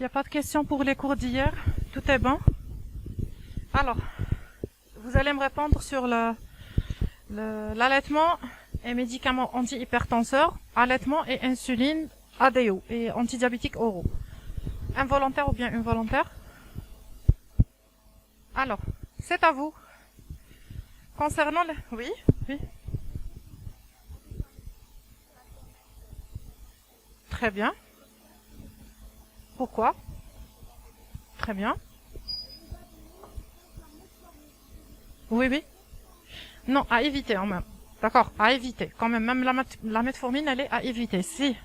n'y a pas de questions pour les cours d'hier? Tout est bon? Alors, vous allez me répondre sur l'allaitement et médicaments antihypertenseurs, allaitement et insuline ADO et antidiabétiques oraux. Involontaire ou bien involontaire? Alors, c'est à vous. Concernant les... Oui, oui. Très bien. Pourquoi? Très bien. Oui, oui. Non, à éviter en même. D'accord, à éviter. Quand même, même la metformine, elle est à éviter. Si.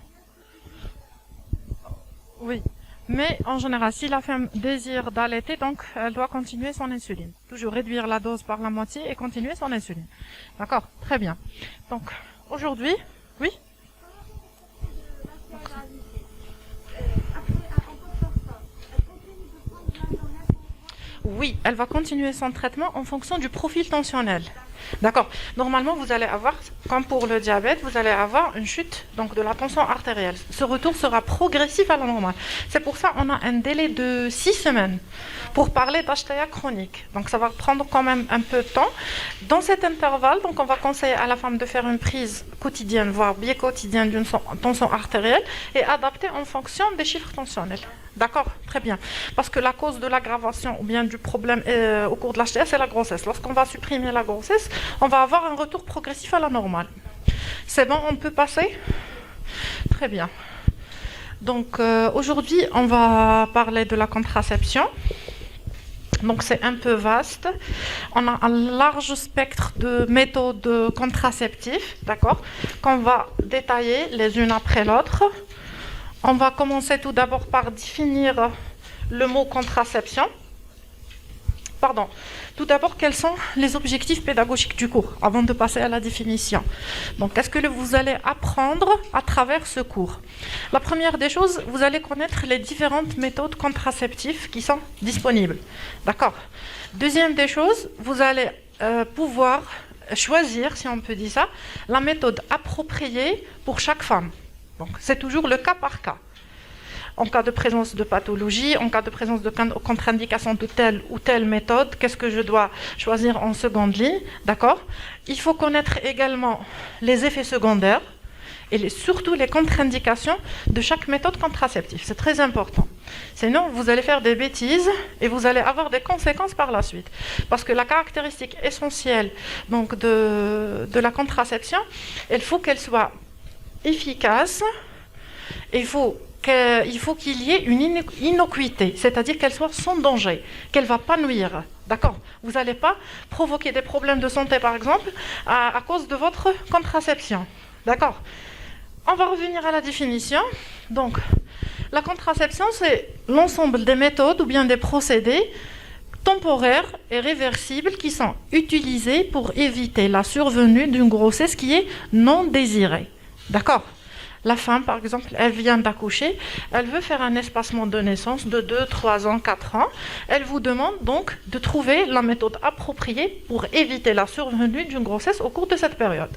Oui. Mais en général, si la femme désire d'allaiter, donc elle doit continuer son insuline. Toujours réduire la dose par la moitié et continuer son insuline. D'accord, très bien. Donc, aujourd'hui, oui. Oui, elle va continuer son traitement en fonction du profil tensionnel. D'accord. Normalement, vous allez avoir, comme pour le diabète, vous allez avoir une chute donc de la tension artérielle. Ce retour sera progressif à la normale. C'est pour ça qu'on a un délai de 6 semaines pour parler d'HTA chronique. Donc ça va prendre quand même un peu de temps. Dans cet intervalle, donc on va conseiller à la femme de faire une prise quotidienne, voire bi-quotidienne d'une tension artérielle et adapter en fonction des chiffres tensionnels. D'accord, très bien. Parce que la cause de l'aggravation ou bien du problème au cours de l'HTA, c'est la grossesse. Lorsqu'on va supprimer la grossesse, on va avoir un retour progressif à la normale. C'est bon, on peut passer? Très bien. Donc aujourd'hui, on va parler de la contraception. Donc c'est un peu vaste. On a un large spectre de méthodes contraceptives, d'accord, qu'on va détailler les unes après l'autre. On va commencer tout d'abord par définir le mot contraception. Pardon. Tout d'abord, quels sont les objectifs pédagogiques du cours, avant de passer à la définition. Donc, qu'est-ce que vous allez apprendre à travers ce cours? La première des choses, vous allez connaître les différentes méthodes contraceptives qui sont disponibles. D'accord. Deuxième des choses, vous allez pouvoir choisir, si on peut dire ça, la méthode appropriée pour chaque femme. Donc, c'est toujours le cas par cas. En cas de présence de pathologie, en cas de présence de contre-indication de telle ou telle méthode, qu'est-ce que je dois choisir en seconde ligne, d'accord? Il faut connaître également les effets secondaires et surtout les contre-indications de chaque méthode contraceptive. C'est très important. Sinon, vous allez faire des bêtises et vous allez avoir des conséquences par la suite. Parce que la caractéristique essentielle donc, de la contraception, il faut qu'elle soit efficace, il faut qu'il y ait une innocuité, c'est-à-dire qu'elle soit sans danger, qu'elle ne va pas nuire. D'accord? Vous n'allez pas provoquer des problèmes de santé, par exemple, à cause de votre contraception. D'accord? On va revenir à la définition. Donc, la contraception, c'est l'ensemble des méthodes ou bien des procédés temporaires et réversibles qui sont utilisés pour éviter la survenue d'une grossesse qui est non désirée. D'accord? La femme, par exemple, elle vient d'accoucher, elle veut faire un espacement de naissance de 2, 3 ans, 4 ans. Elle vous demande donc de trouver la méthode appropriée pour éviter la survenue d'une grossesse au cours de cette période.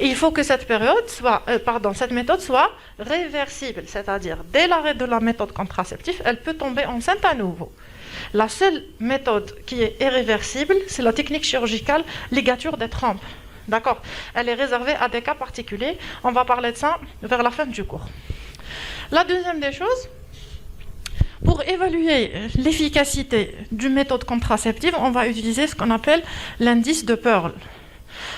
Il faut que cette méthode soit réversible, c'est-à-dire dès l'arrêt de la méthode contraceptive, elle peut tomber enceinte à nouveau. La seule méthode qui est irréversible, c'est la technique chirurgicale ligature des trompes. D'accord? Elle est réservée à des cas particuliers. On va parler de ça vers la fin du cours. La deuxième des choses, pour évaluer l'efficacité d'une méthode contraceptive, on va utiliser ce qu'on appelle l'indice de Pearl.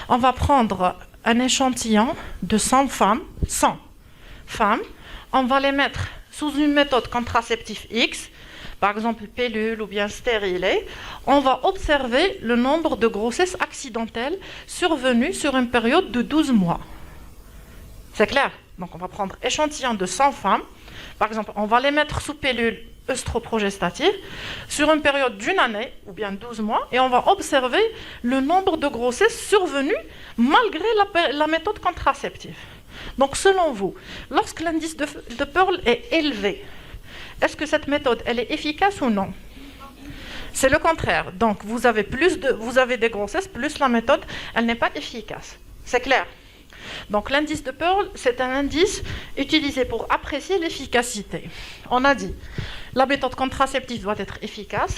On va prendre un échantillon de 100 femmes, on va les mettre sous une méthode contraceptive X, par exemple pilule ou bien stérilée, on va observer le nombre de grossesses accidentelles survenues sur une période de 12 mois. C'est clair? Donc on va prendre échantillon de 100 femmes, par exemple on va les mettre sous pilule œstroprogestative sur une période d'une année ou bien 12 mois et on va observer le nombre de grossesses survenues malgré la méthode contraceptive. Donc selon vous, lorsque l'indice de Pearl est élevé, est-ce que cette méthode, elle est efficace ou non? C'est le contraire. Donc, vous avez des grossesses, plus la méthode, elle n'est pas efficace. C'est clair. Donc l'indice de Pearl, c'est un indice utilisé pour apprécier l'efficacité. On a dit, la méthode contraceptive doit être efficace,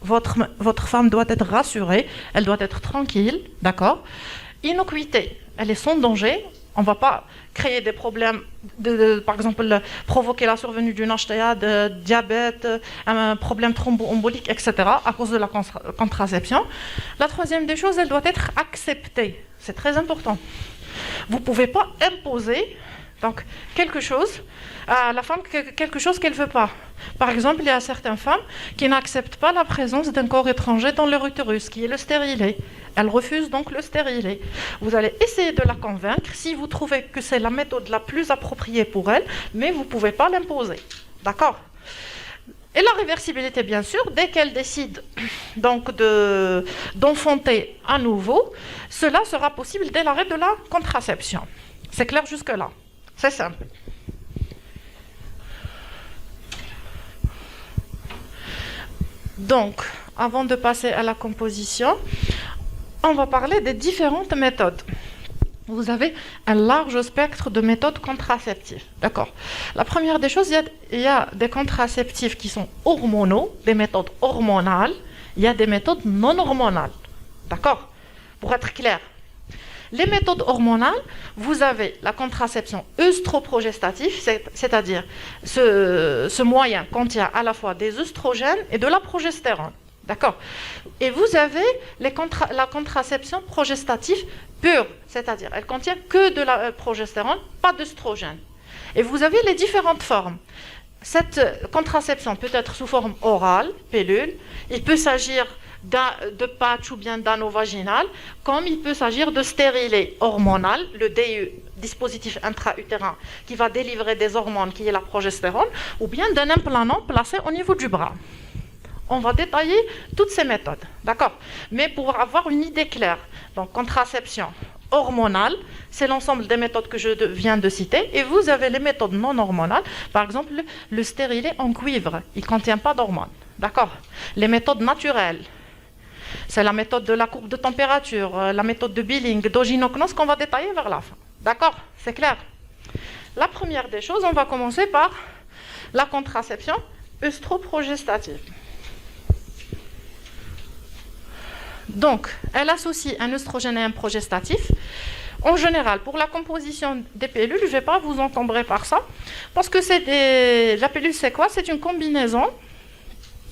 votre femme doit être rassurée, elle doit être tranquille, d'accord? Innocuité, elle est sans danger. On ne va pas créer des problèmes, par exemple, provoquer la survenue d'une HTA, de diabète, un problème thromboembolique, etc., à cause de la contraception. La troisième des choses, elle doit être acceptée. C'est très important. Vous ne pouvez pas imposer donc, quelque chose à la femme, quelque chose qu'elle ne veut pas. Par exemple, il y a certaines femmes qui n'acceptent pas la présence d'un corps étranger dans leur utérus, qui est le stérilet. Elles refusent donc le stérilet. Vous allez essayer de la convaincre si vous trouvez que c'est la méthode la plus appropriée pour elle, mais vous ne pouvez pas l'imposer. D'accord ? Et la réversibilité, bien sûr, dès qu'elle décide donc d'enfanter à nouveau, cela sera possible dès l'arrêt de la contraception. C'est clair jusque-là? C'est simple. Donc, avant de passer à la composition, on va parler des différentes méthodes. Vous avez un large spectre de méthodes contraceptives. D'accord. La première des choses, il y a des contraceptifs qui sont hormonaux, des méthodes hormonales. Il y a des méthodes non hormonales. D'accord. Pour être clair. Les méthodes hormonales, vous avez la contraception œstroprogestative, c'est-à-dire ce moyen contient à la fois des œstrogènes et de la progestérone. D'accord. Et vous avez la contraception progestative pure, c'est-à-dire elle contient que de la progestérone, pas d'œstrogène. Et vous avez les différentes formes. Cette contraception peut être sous forme orale, pilule. Il peut s'agir de patch ou bien d'anneau vaginal, comme il peut s'agir de stérilet hormonal, le DU, dispositif intra-utérin, qui va délivrer des hormones, qui est la progestérone, ou bien d'un implantant placé au niveau du bras. On va détailler toutes ces méthodes, d'accord? Mais pour avoir une idée claire, donc contraception hormonale, c'est l'ensemble des méthodes que je viens de citer, et vous avez les méthodes non hormonales, par exemple le stérilet en cuivre, il ne contient pas d'hormones, d'accord? Les méthodes naturelles, c'est la méthode de la courbe de température, la méthode de Billing, d'Oginoknos qu'on va détailler vers la fin, d'accord? C'est clair? La première des choses, on va commencer par la contraception œstroprogestative. Donc, elle associe un œstrogène et un progestatif. En général, pour la composition des pilules, je ne vais pas vous encombrer par ça, parce que la pilule, c'est quoi? C'est une combinaison.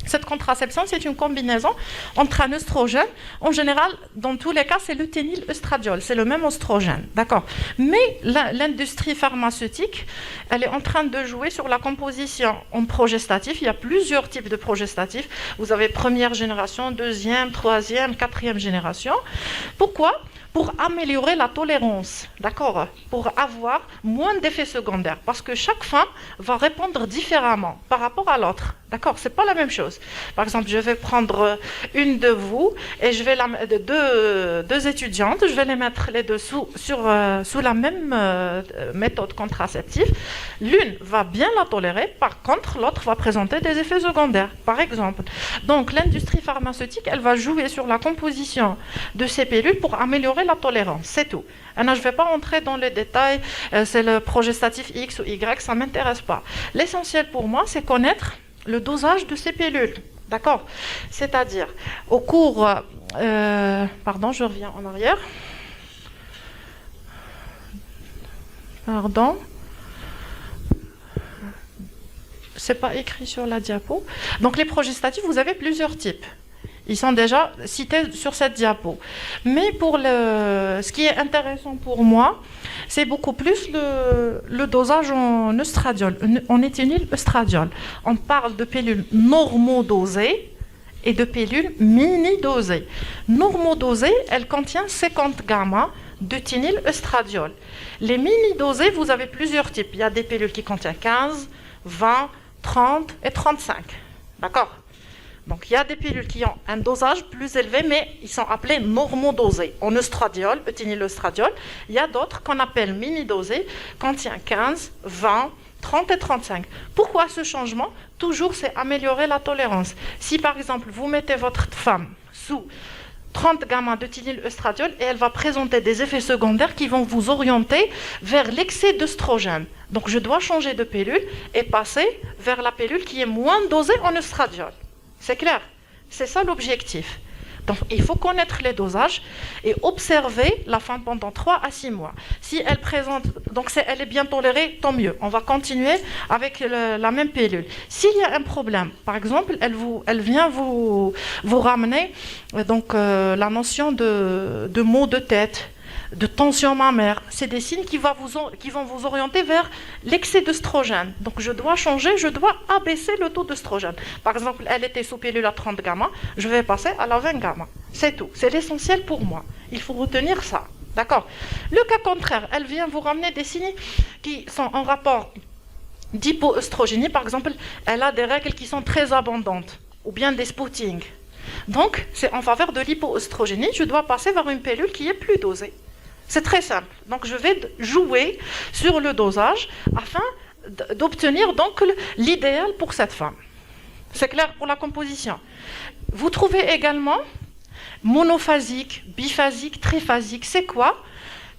Cette contraception, c'est une combinaison entre un œstrogène. En général, dans tous les cas, c'est le ténylœstradiol. C'est le même oestrogène, d'accord? Mais l'industrie pharmaceutique, elle est en train de jouer sur la composition en progestatif. Il y a plusieurs types de progestatifs. Vous avez première génération, deuxième, troisième, quatrième génération. Pourquoi? Pour améliorer la tolérance, d'accord? Pour avoir moins d'effets secondaires. Parce que chaque femme va répondre différemment par rapport à l'autre. D'accord? C'est pas la même chose. Par exemple, je vais prendre une de vous et je vais deux étudiantes, je vais les mettre les deux sous la même méthode contraceptive. L'une va bien la tolérer, par contre, l'autre va présenter des effets secondaires, par exemple. Donc, l'industrie pharmaceutique, elle va jouer sur la composition de ces pilules pour améliorer la tolérance, c'est tout. Je ne vais pas entrer dans les détails, c'est le progestatif X ou Y, ça ne m'intéresse pas. L'essentiel pour moi, c'est connaître le dosage de ces pilules, d'accord? C'est-à-dire, au cours... pardon, je reviens en arrière. Pardon. C'est pas écrit sur la diapo. Donc, les progestatifs, vous avez plusieurs types. Ils sont déjà cités sur cette diapo. Mais pour ce qui est intéressant pour moi, c'est beaucoup plus le dosage en œstradiol, en éthényl-œstradiol. On parle de pilules normodosées et de pilules mini-dosées. Normodosées, elle contient 50 gamma d'éthényl-œstradiol. Les mini-dosées, vous avez plusieurs types. Il y a des pilules qui contiennent 15, 20, 30 et 35. D'accord? Donc, il y a des pilules qui ont un dosage plus élevé, mais ils sont appelés normodosés. En œstradiol, éthényl-œstradiol. Il y a d'autres qu'on appelle mini-dosés, contient 15, 20, 30 et 35. Pourquoi ce changement? Toujours, c'est améliorer la tolérance. Si, par exemple, vous mettez votre femme sous 30 gamma de tényl'estradiol et elle va présenter des effets secondaires qui vont vous orienter vers l'excès d'œstrogène. Donc je dois changer de pilule et passer vers la pilule qui est moins dosée en estradiol. C'est clair? C'est ça l'objectif. Donc il faut connaître les dosages et observer la femme pendant 3 à 6 mois. Si elle présente, donc elle est bien tolérée, tant mieux. On va continuer avec la même pilule. S'il y a un problème, par exemple, elle vient vous ramener la notion de maux de tête, de tension mammaire, c'est des signes qui vont vous orienter vers l'excès d'œstrogène. Donc je dois changer, je dois abaisser le taux d'œstrogène. Par exemple, elle était sous pilule à 30 gamma, je vais passer à la 20 gamma. C'est tout, c'est l'essentiel pour moi. Il faut retenir ça, d'accord? Le cas contraire, elle vient vous ramener des signes qui sont en rapport d'hypoœstrogénie. Par exemple, elle a des règles qui sont très abondantes, ou bien des spottings. Donc, c'est en faveur de l'hypoœstrogénie, je dois passer vers une pilule qui est plus dosée. C'est très simple. Donc, je vais jouer sur le dosage afin d'obtenir donc l'idéal pour cette femme. C'est clair pour la composition. Vous trouvez également monophasique, biphasique, triphasique. C'est quoi?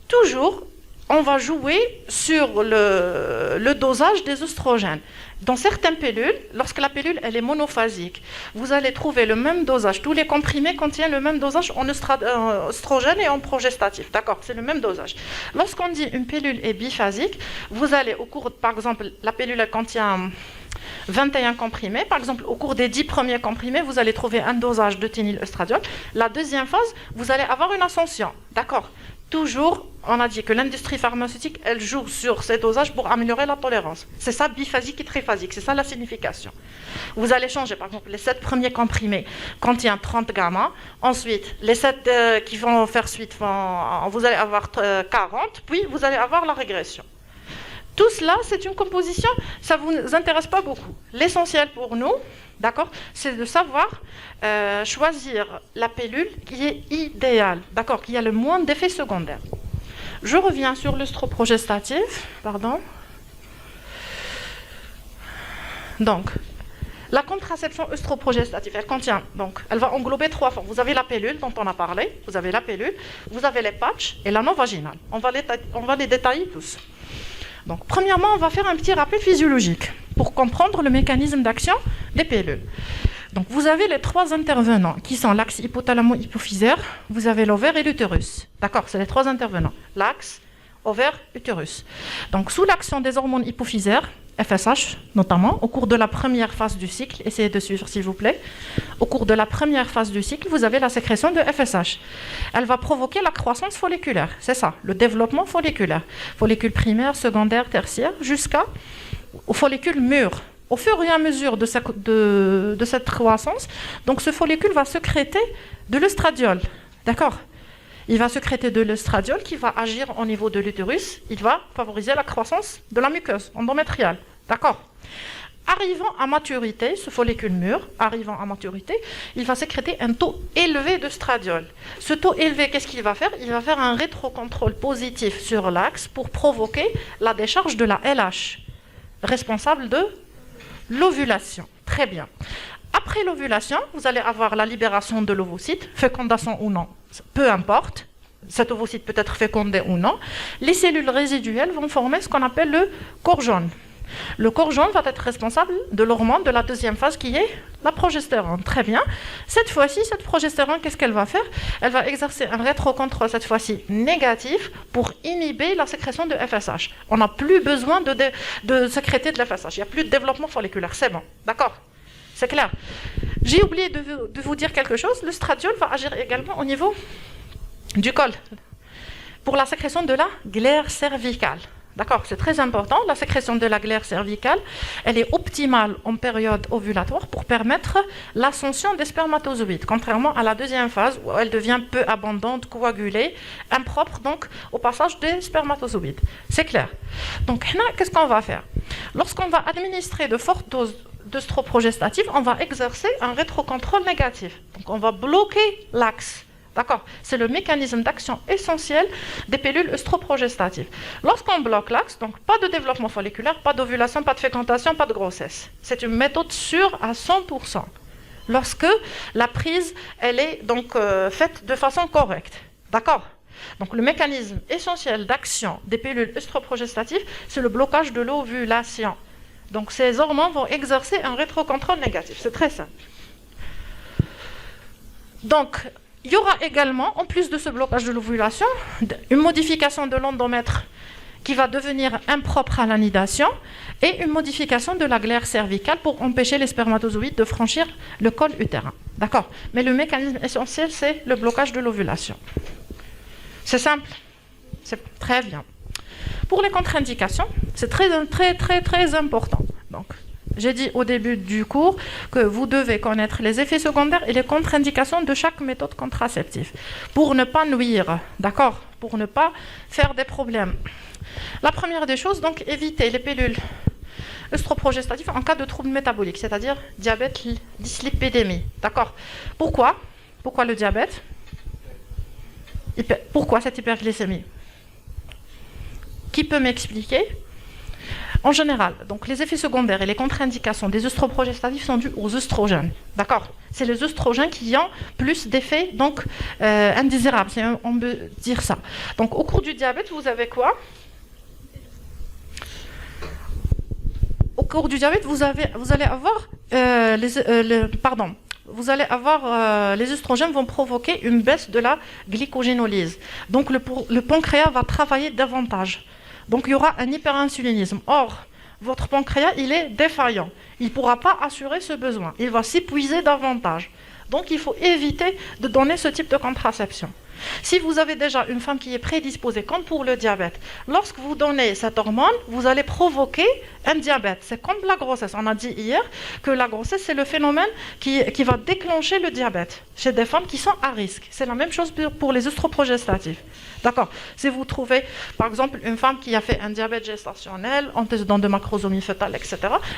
Toujours, on va jouer sur le dosage des œstrogènes. Dans certaines pilules, lorsque la pilule elle est monophasique, vous allez trouver le même dosage. Tous les comprimés contiennent le même dosage en oestrogène et en progestatif. D'accord, c'est le même dosage. Lorsqu'on dit une pilule est biphasique, vous allez au cours, par exemple, la pilule elle contient 21 comprimés. Par exemple, au cours des 10 premiers comprimés, vous allez trouver un dosage de tényl'estradiol. La deuxième phase, vous allez avoir une ascension. D'accord. Toujours, on a dit que l'industrie pharmaceutique, elle joue sur ces dosages pour améliorer la tolérance. C'est ça, biphasique et triphasique, c'est ça la signification. Vous allez changer, par exemple, les 7 premiers comprimés contiennent 30 gamma. Ensuite, les 7 qui vont faire suite, vous allez avoir 40, puis vous allez avoir la régression. Tout cela, c'est une composition, ça ne vous intéresse pas beaucoup. L'essentiel pour nous, d'accord, c'est de savoir choisir la pilule qui est idéale, d'accord, qui a le moins d'effets secondaires. Je reviens sur l'œstroprogestatif, pardon. Donc, la contraception œstroprogestative, elle contient, donc, elle va englober 3 formes. Vous avez la pilule dont on a parlé, vous avez la pilule, vous avez les patchs et l'anneau vaginal. On va les détailler tous. Donc, premièrement, on va faire un petit rappel physiologique pour comprendre le mécanisme d'action des pilules. Donc, vous avez les 3 intervenants qui sont l'axe hypothalamo-hypophysaire, vous avez l'ovaire et l'utérus. D'accord, c'est les 3 intervenants. L'axe, ovaire, utérus. Donc, sous l'action des hormones hypophysaires, FSH notamment, au cours de la première phase du cycle, essayez de suivre s'il vous plaît, au cours de la première phase du cycle, vous avez la sécrétion de FSH. Elle va provoquer la croissance folliculaire, c'est ça, le développement folliculaire. Follicule primaire, secondaire, tertiaire, jusqu'au follicule mûr. Au fur et à mesure de cette croissance, donc ce follicule va sécréter de l'œstradiol, d'accord? Il va sécréter de l'œstradiol qui va agir au niveau de l'utérus. Il va favoriser la croissance de la muqueuse endométriale. D'accord? Arrivant à maturité, ce follicule mûr, arrivant à maturité, il va sécréter un taux élevé d'œstradiol. Ce taux élevé, qu'est-ce qu'il va faire? Il va faire un rétrocontrôle positif sur l'axe pour provoquer la décharge de la LH, responsable de l'ovulation. Très bien. Après l'ovulation, vous allez avoir la libération de l'ovocyte, fécondation ou non, peu importe, cet ovocyte peut être fécondé ou non. Les cellules résiduelles vont former ce qu'on appelle le corps jaune. Le corps jaune va être responsable de l'hormone de la deuxième phase qui est la progestérone. Très bien. Cette fois-ci, cette progestérone, qu'est-ce qu'elle va faire? Elle va exercer un rétrocontrôle, cette fois-ci négatif, pour inhiber la sécrétion de FSH. On n'a plus besoin de sécréter de l'FSH. Il n'y a plus de développement folliculaire. C'est bon. D'accord? C'est clair. J'ai oublié de vous dire quelque chose. L'œstradiol va agir également au niveau du col pour la sécrétion de la glaire cervicale. D'accord, c'est très important. La sécrétion de la glaire cervicale, elle est optimale en période ovulatoire pour permettre l'ascension des spermatozoïdes, contrairement à la deuxième phase où elle devient peu abondante, coagulée, impropre donc au passage des spermatozoïdes. C'est clair. Donc là, qu'est-ce qu'on va faire? Lorsqu'on va administrer de fortes doses d'œstroprogestatif, on va exercer un rétrocontrôle négatif. Donc on va bloquer l'axe. D'accord? C'est le mécanisme d'action essentiel des pilules œstroprogestatives. Lorsqu'on bloque l'axe, donc pas de développement folliculaire, pas d'ovulation, pas de fécondation, pas de grossesse. C'est une méthode sûre à 100%. lorsque la prise, elle est donc faite de façon correcte. D'accord? Donc le mécanisme essentiel d'action des pilules œstroprogestatives, c'est le blocage de l'ovulation. Donc ces hormones vont exercer un rétrocontrôle négatif. C'est très simple. Donc, il y aura également, en plus de ce blocage de l'ovulation, une modification de l'endomètre qui va devenir impropre à l'anidation et une modification de la glaire cervicale pour empêcher les spermatozoïdes de franchir le col utérin. D'accord? Mais le mécanisme essentiel, c'est le blocage de l'ovulation. C'est simple? C'est très bien. Pour les contre-indications, c'est très important. Donc, j'ai dit au début du cours que vous devez connaître les effets secondaires et les contre-indications de chaque méthode contraceptive pour ne pas nuire, d'accord? Pour ne pas faire des problèmes. La première des choses, donc, éviter les pilules œstroprogestatives en cas de troubles métaboliques, c'est-à-dire diabète, dyslipidémie, d'accord? Pourquoi? Pourquoi le diabète? Pourquoi cette hyperglycémie? Qui peut m'expliquer? En général, donc les effets secondaires et les contre-indications des œstroprogestatifs sont dus aux œstrogènes. D'accord? C'est les œstrogènes qui ont plus d'effets donc indésirables, on peut dire ça. Donc au cours du diabète, vous avez quoi? Au cours du diabète, vous allez avoir les œstrogènes vont provoquer une baisse de la glycogénolyse. Donc le pancréas va travailler davantage. Donc il y aura un hyperinsulinisme. Or, votre pancréas, il est défaillant. Il ne pourra pas assurer ce besoin. Il va s'épuiser davantage. Donc il faut éviter de donner ce type de contraception. Si vous avez déjà une femme qui est prédisposée, comme pour le diabète, lorsque vous donnez cette hormone, vous allez provoquer un diabète. C'est comme la grossesse. On a dit hier que la grossesse, c'est le phénomène qui va déclencher le diabète chez des femmes qui sont à risque. C'est la même chose pour les œstroprogestatifs. D'accord? Si vous trouvez, par exemple, une femme qui a fait un diabète gestationnel, antécédent de macrosomie fœtale, etc.,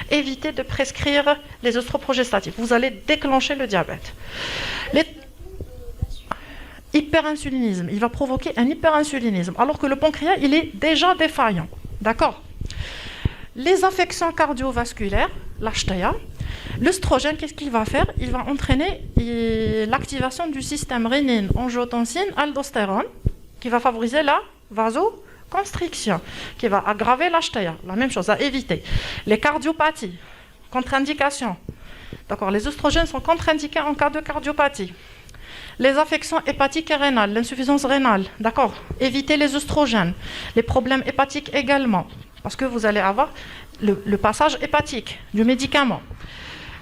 évitez de prescrire les œstroprogestatifs. Vous allez déclencher le diabète. Hyperinsulinisme, il va provoquer un hyperinsulinisme, alors que le pancréas, il est déjà défaillant. D'accord? Les affections cardiovasculaires, l'HTA, l'œstrogène, qu'est-ce qu'il va faire? Il va entraîner l'activation du système rénine, angiotensine, aldostérone, qui va favoriser la vasoconstriction, qui va aggraver l'HTA. La même chose à éviter. Les cardiopathies, contre-indications. D'accord? Les œstrogènes sont contre-indiqués en cas de cardiopathie. Les affections hépatiques et rénales, l'insuffisance rénale, d'accord? Évitez les œstrogènes, les problèmes hépatiques également, parce que vous allez avoir le passage hépatique du médicament.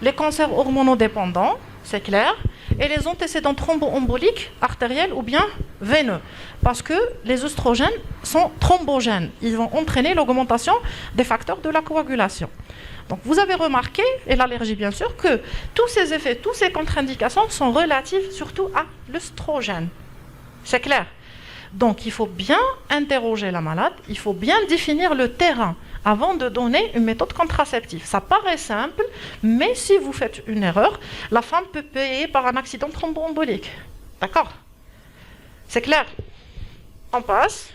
Les cancers hormonodépendants, c'est clair, et les antécédents thromboemboliques, artériels ou bien veineux, parce que les œstrogènes sont thrombogènes, ils vont entraîner l'augmentation des facteurs de la coagulation. Donc vous avez remarqué, et l'allergie bien sûr, que tous ces effets, toutes ces contre-indications sont relatives surtout à l'œstrogène. C'est clair? Donc il faut bien interroger la malade, il faut bien définir le terrain avant de donner une méthode contraceptive. Ça paraît simple, mais si vous faites une erreur, la femme peut payer par un accident thromboembolique. D'accord? C'est clair? On passe.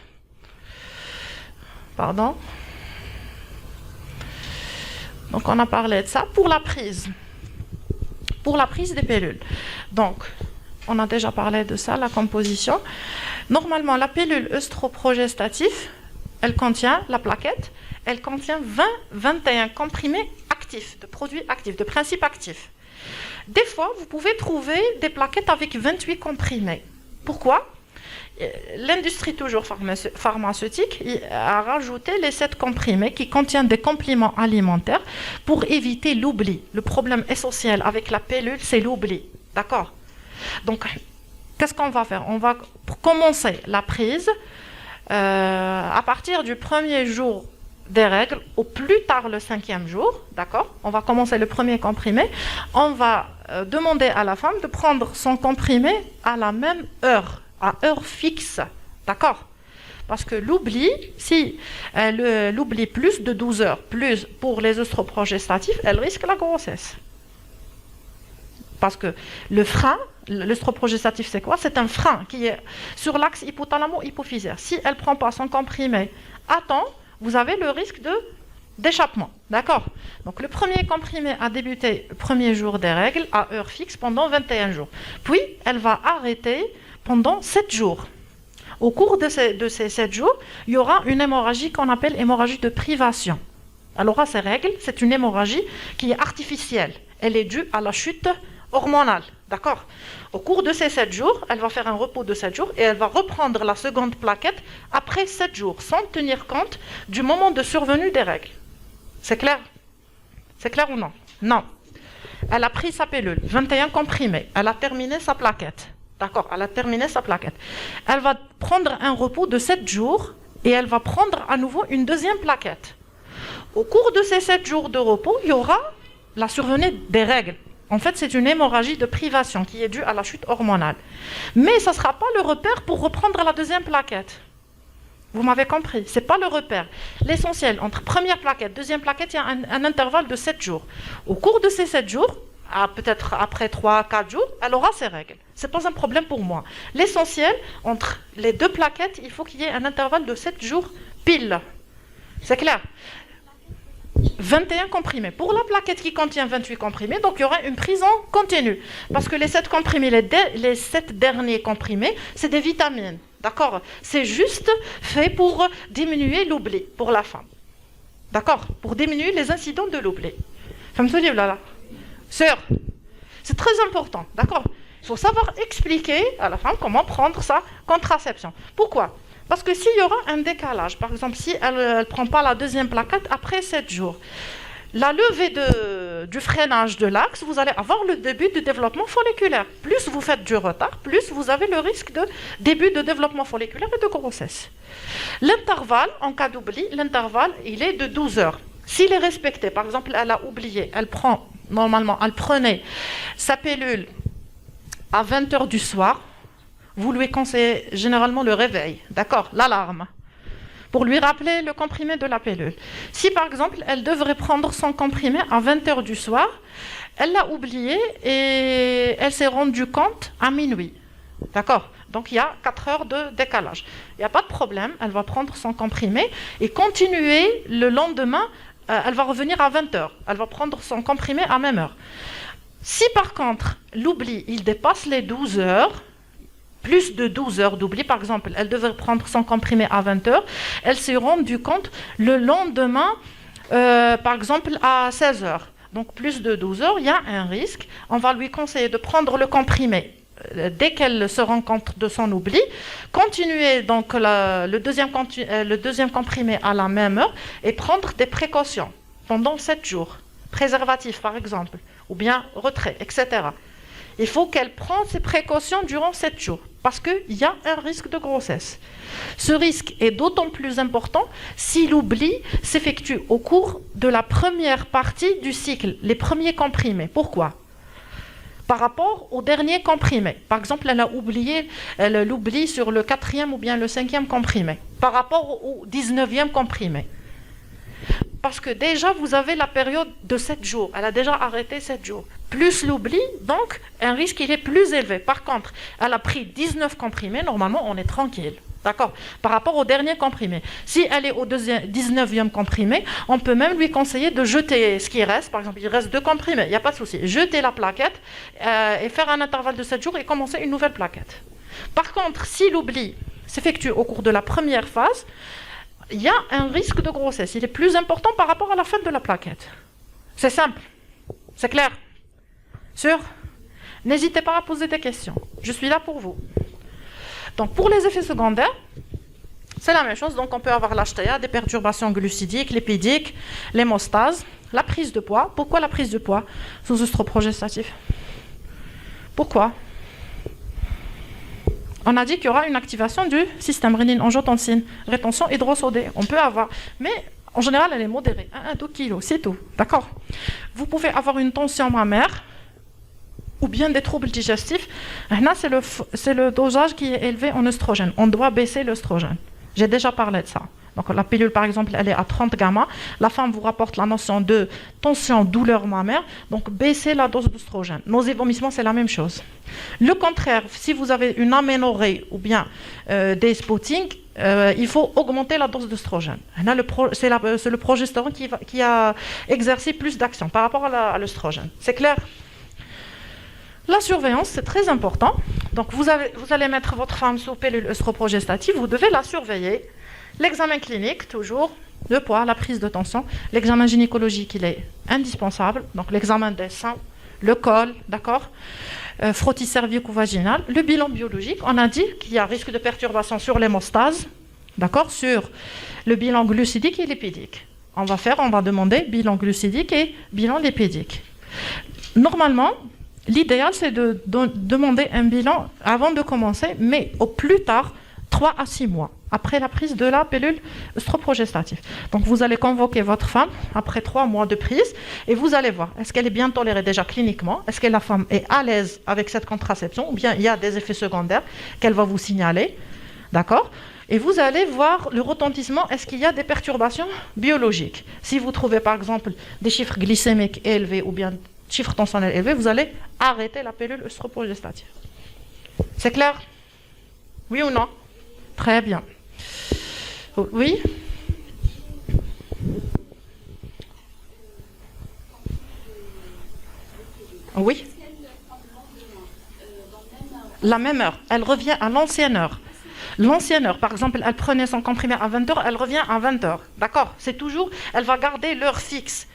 Pardon. Donc on a parlé de ça pour la prise des pilules. Donc on a déjà parlé de ça, la composition. Normalement, la pilule œstroprogestative, elle contient la plaquette, elle contient 20-21 comprimés actifs, de produits actifs, de principes actifs. Des fois, vous pouvez trouver des plaquettes avec 28 comprimés. Pourquoi? L'industrie toujours pharmaceutique a rajouté les 7 comprimés qui contiennent des compléments alimentaires pour éviter l'oubli. Le problème essentiel avec la pilule, c'est l'oubli. D'accord? Donc, qu'est-ce qu'on va faire? On va commencer la prise à partir du premier jour des règles, au plus tard le 5e jour. D'accord? On va commencer le premier comprimé. On va demander à la femme de prendre son comprimé à la même heure. À heure fixe, d'accord? Parce que l'oubli, si elle l'oublie plus de 12 heures, plus pour les œstroprogestatifs, elle risque la grossesse. Parce que le frein, l'œstroprogestatif, c'est quoi? C'est un frein qui est sur l'axe hypothalamo-hypophysaire. Si elle ne prend pas son comprimé à temps, vous avez le risque d'échappement. D'accord? Donc le premier comprimé a débuté le premier jour des règles à heure fixe pendant 21 jours. Puis elle va arrêter pendant 7 jours. Au cours de ces 7 jours, il y aura une hémorragie qu'on appelle hémorragie de privation. Alors à ces règles, c'est une hémorragie qui est artificielle. Elle est due à la chute hormonale. D'accord? Au cours de ces 7 jours, elle va faire un repos de 7 jours et elle va reprendre la seconde plaquette après 7 jours, sans tenir compte du moment de survenue des règles. C'est clair? C'est clair ou non? Non. Elle a pris sa pilule, 21 comprimés. Elle a terminé sa plaquette. D'accord? Elle a terminé sa plaquette. Elle va prendre un repos de 7 jours et elle va prendre à nouveau une deuxième plaquette. Au cours de ces 7 jours de repos, il y aura la survenue des règles. En fait, c'est une hémorragie de privation qui est due à la chute hormonale. Mais ça ne sera pas le repère pour reprendre la deuxième plaquette. Vous m'avez compris, ce n'est pas le repère. L'essentiel, entre première plaquette, deuxième plaquette, il y a un intervalle de 7 jours. Au cours de ces 7 jours, peut-être après 3-4 jours, elle aura ses règles. Ce n'est pas un problème pour moi. L'essentiel, entre les deux plaquettes, il faut qu'il y ait un intervalle de 7 jours pile. C'est clair? 21 comprimés. Pour la plaquette qui contient 28 comprimés, donc il y aura une prise en continu. Parce que les 7 comprimés, les 7 derniers comprimés, c'est des vitamines. D'accord? C'est juste fait pour diminuer l'oubli pour la femme. D'accord? Pour diminuer les incidents de l'oubli. Femme-toi, là. Sœur, c'est très important. D'accord? Il faut savoir expliquer à la femme comment prendre sa contraception. Pourquoi? Parce que s'il y aura un décalage, par exemple, si elle ne prend pas la deuxième plaquette après 7 jours, la levée du freinage de l'axe, vous allez avoir le début du développement folliculaire. Plus vous faites du retard, plus vous avez le risque de début de développement folliculaire et de grossesse. L'intervalle, en cas d'oubli, l'intervalle, il est de 12 heures. S'il est respecté, par exemple, elle a oublié, elle prenait sa pilule à 20 heures du soir, vous lui conseillez généralement le réveil, d'accord, l'alarme, pour lui rappeler le comprimé de la pilule. Si par exemple, elle devrait prendre son comprimé à 20 heures du soir, elle l'a oublié et elle s'est rendue compte à minuit, d'accord? Donc il y a 4 heures de décalage. Il n'y a pas de problème, elle va prendre son comprimé et continuer le lendemain, elle va revenir à 20 heures, elle va prendre son comprimé à même heure. Si par contre, l'oubli, il dépasse les 12 heures, plus de 12 heures d'oubli, par exemple, elle devait prendre son comprimé à 20 heures, elle s'est rendue compte le lendemain, par exemple, à 16 heures. Donc, plus de 12 heures, il y a un risque. On va lui conseiller de prendre le comprimé dès qu'elle se rend compte de son oubli, continuer donc le deuxième comprimé à la même heure et prendre des précautions pendant 7 jours. Préservatif, par exemple, ou bien retrait, etc. Il faut qu'elle prenne ses précautions durant 7 jours parce qu'il y a un risque de grossesse. Ce risque est d'autant plus important si l'oubli s'effectue au cours de la première partie du cycle, les premiers comprimés. Pourquoi? Par rapport au dernier comprimé. Par exemple, elle l'oublie sur le 4e ou bien le 5e comprimé. Par rapport au 19e comprimé. Parce que déjà, vous avez la période de 7 jours. Elle a déjà arrêté 7 jours. Plus l'oubli, donc, un risque, il est plus élevé. Par contre, elle a pris 19 comprimés. Normalement, on est tranquille. D'accord? Par rapport au dernier comprimé. Si elle est au 19e comprimé, on peut même lui conseiller de jeter ce qui reste. Par exemple, il reste 2 comprimés. Il n'y a pas de souci. Jeter la plaquette et faire un intervalle de 7 jours et commencer une nouvelle plaquette. Par contre, si l'oubli s'effectue au cours de la première phase, il y a un risque de grossesse. Il est plus important par rapport à la fin de la plaquette. C'est simple. C'est clair? Sûr? N'hésitez pas à poser des questions. Je suis là pour vous. Donc, pour les effets secondaires, c'est la même chose. Donc, on peut avoir l'HTA, des perturbations glucidiques, lipidiques, l'hémostase, la prise de poids. Pourquoi la prise de poids sous œstroprogestatif? Pourquoi? On a dit qu'il y aura une activation du système rénine-angiotensine, rétention hydrosodée. On peut avoir, mais en général, elle est modérée. 1-2 kg, c'est tout. D'accord? Vous pouvez avoir une tension mammaire ou bien des troubles digestifs. Là, c'est le dosage qui est élevé en œstrogène. On doit baisser l'œstrogène. J'ai déjà parlé de ça. Donc la pilule, par exemple, elle est à 30 gamma. La femme vous rapporte la notion de tension, douleur mammaire. Donc baissez la dose d'œstrogène. Nausées, vomissements, c'est la même chose. Le contraire, si vous avez une aménorrhée ou bien des spottings, il faut augmenter la dose d'œstrogène. C'est le progestérone qui a exercé plus d'action par rapport à l'œstrogène. C'est clair? La surveillance, c'est très important. Donc vous allez mettre votre femme sous pilule œstroprogestative, vous devez la surveiller. L'examen clinique, toujours, le poids, la prise de tension. L'examen gynécologique, il est indispensable. Donc l'examen des seins, le col, d'accord, frottis cervico-vaginal. Le bilan biologique, on a dit qu'il y a risque de perturbation sur l'hémostase, d'accord, sur le bilan glucidique et lipidique. On va demander bilan glucidique et bilan lipidique. Normalement, l'idéal, c'est de demander un bilan avant de commencer, mais au plus tard, 3 à 6 mois, après la prise de la pilule œstroprogestative. Donc, vous allez convoquer votre femme après 3 mois de prise et vous allez voir, est-ce qu'elle est bien tolérée déjà cliniquement? Est-ce que la femme est à l'aise avec cette contraception? Ou bien il y a des effets secondaires qu'elle va vous signaler, d'accord? Et vous allez voir le retentissement, est-ce qu'il y a des perturbations biologiques? Si vous trouvez par exemple des chiffres glycémiques élevés ou bien chiffres tensionnels élevés, vous allez arrêter la pilule œstroprogestative. C'est clair? Oui ou non? Très bien. Oui? Oui? La même heure. Elle revient à l'ancienne heure. L'ancienne heure, par exemple, elle prenait son comprimé à 20h, elle revient à 20h. D'accord? C'est toujours, elle va garder l'heure fixe.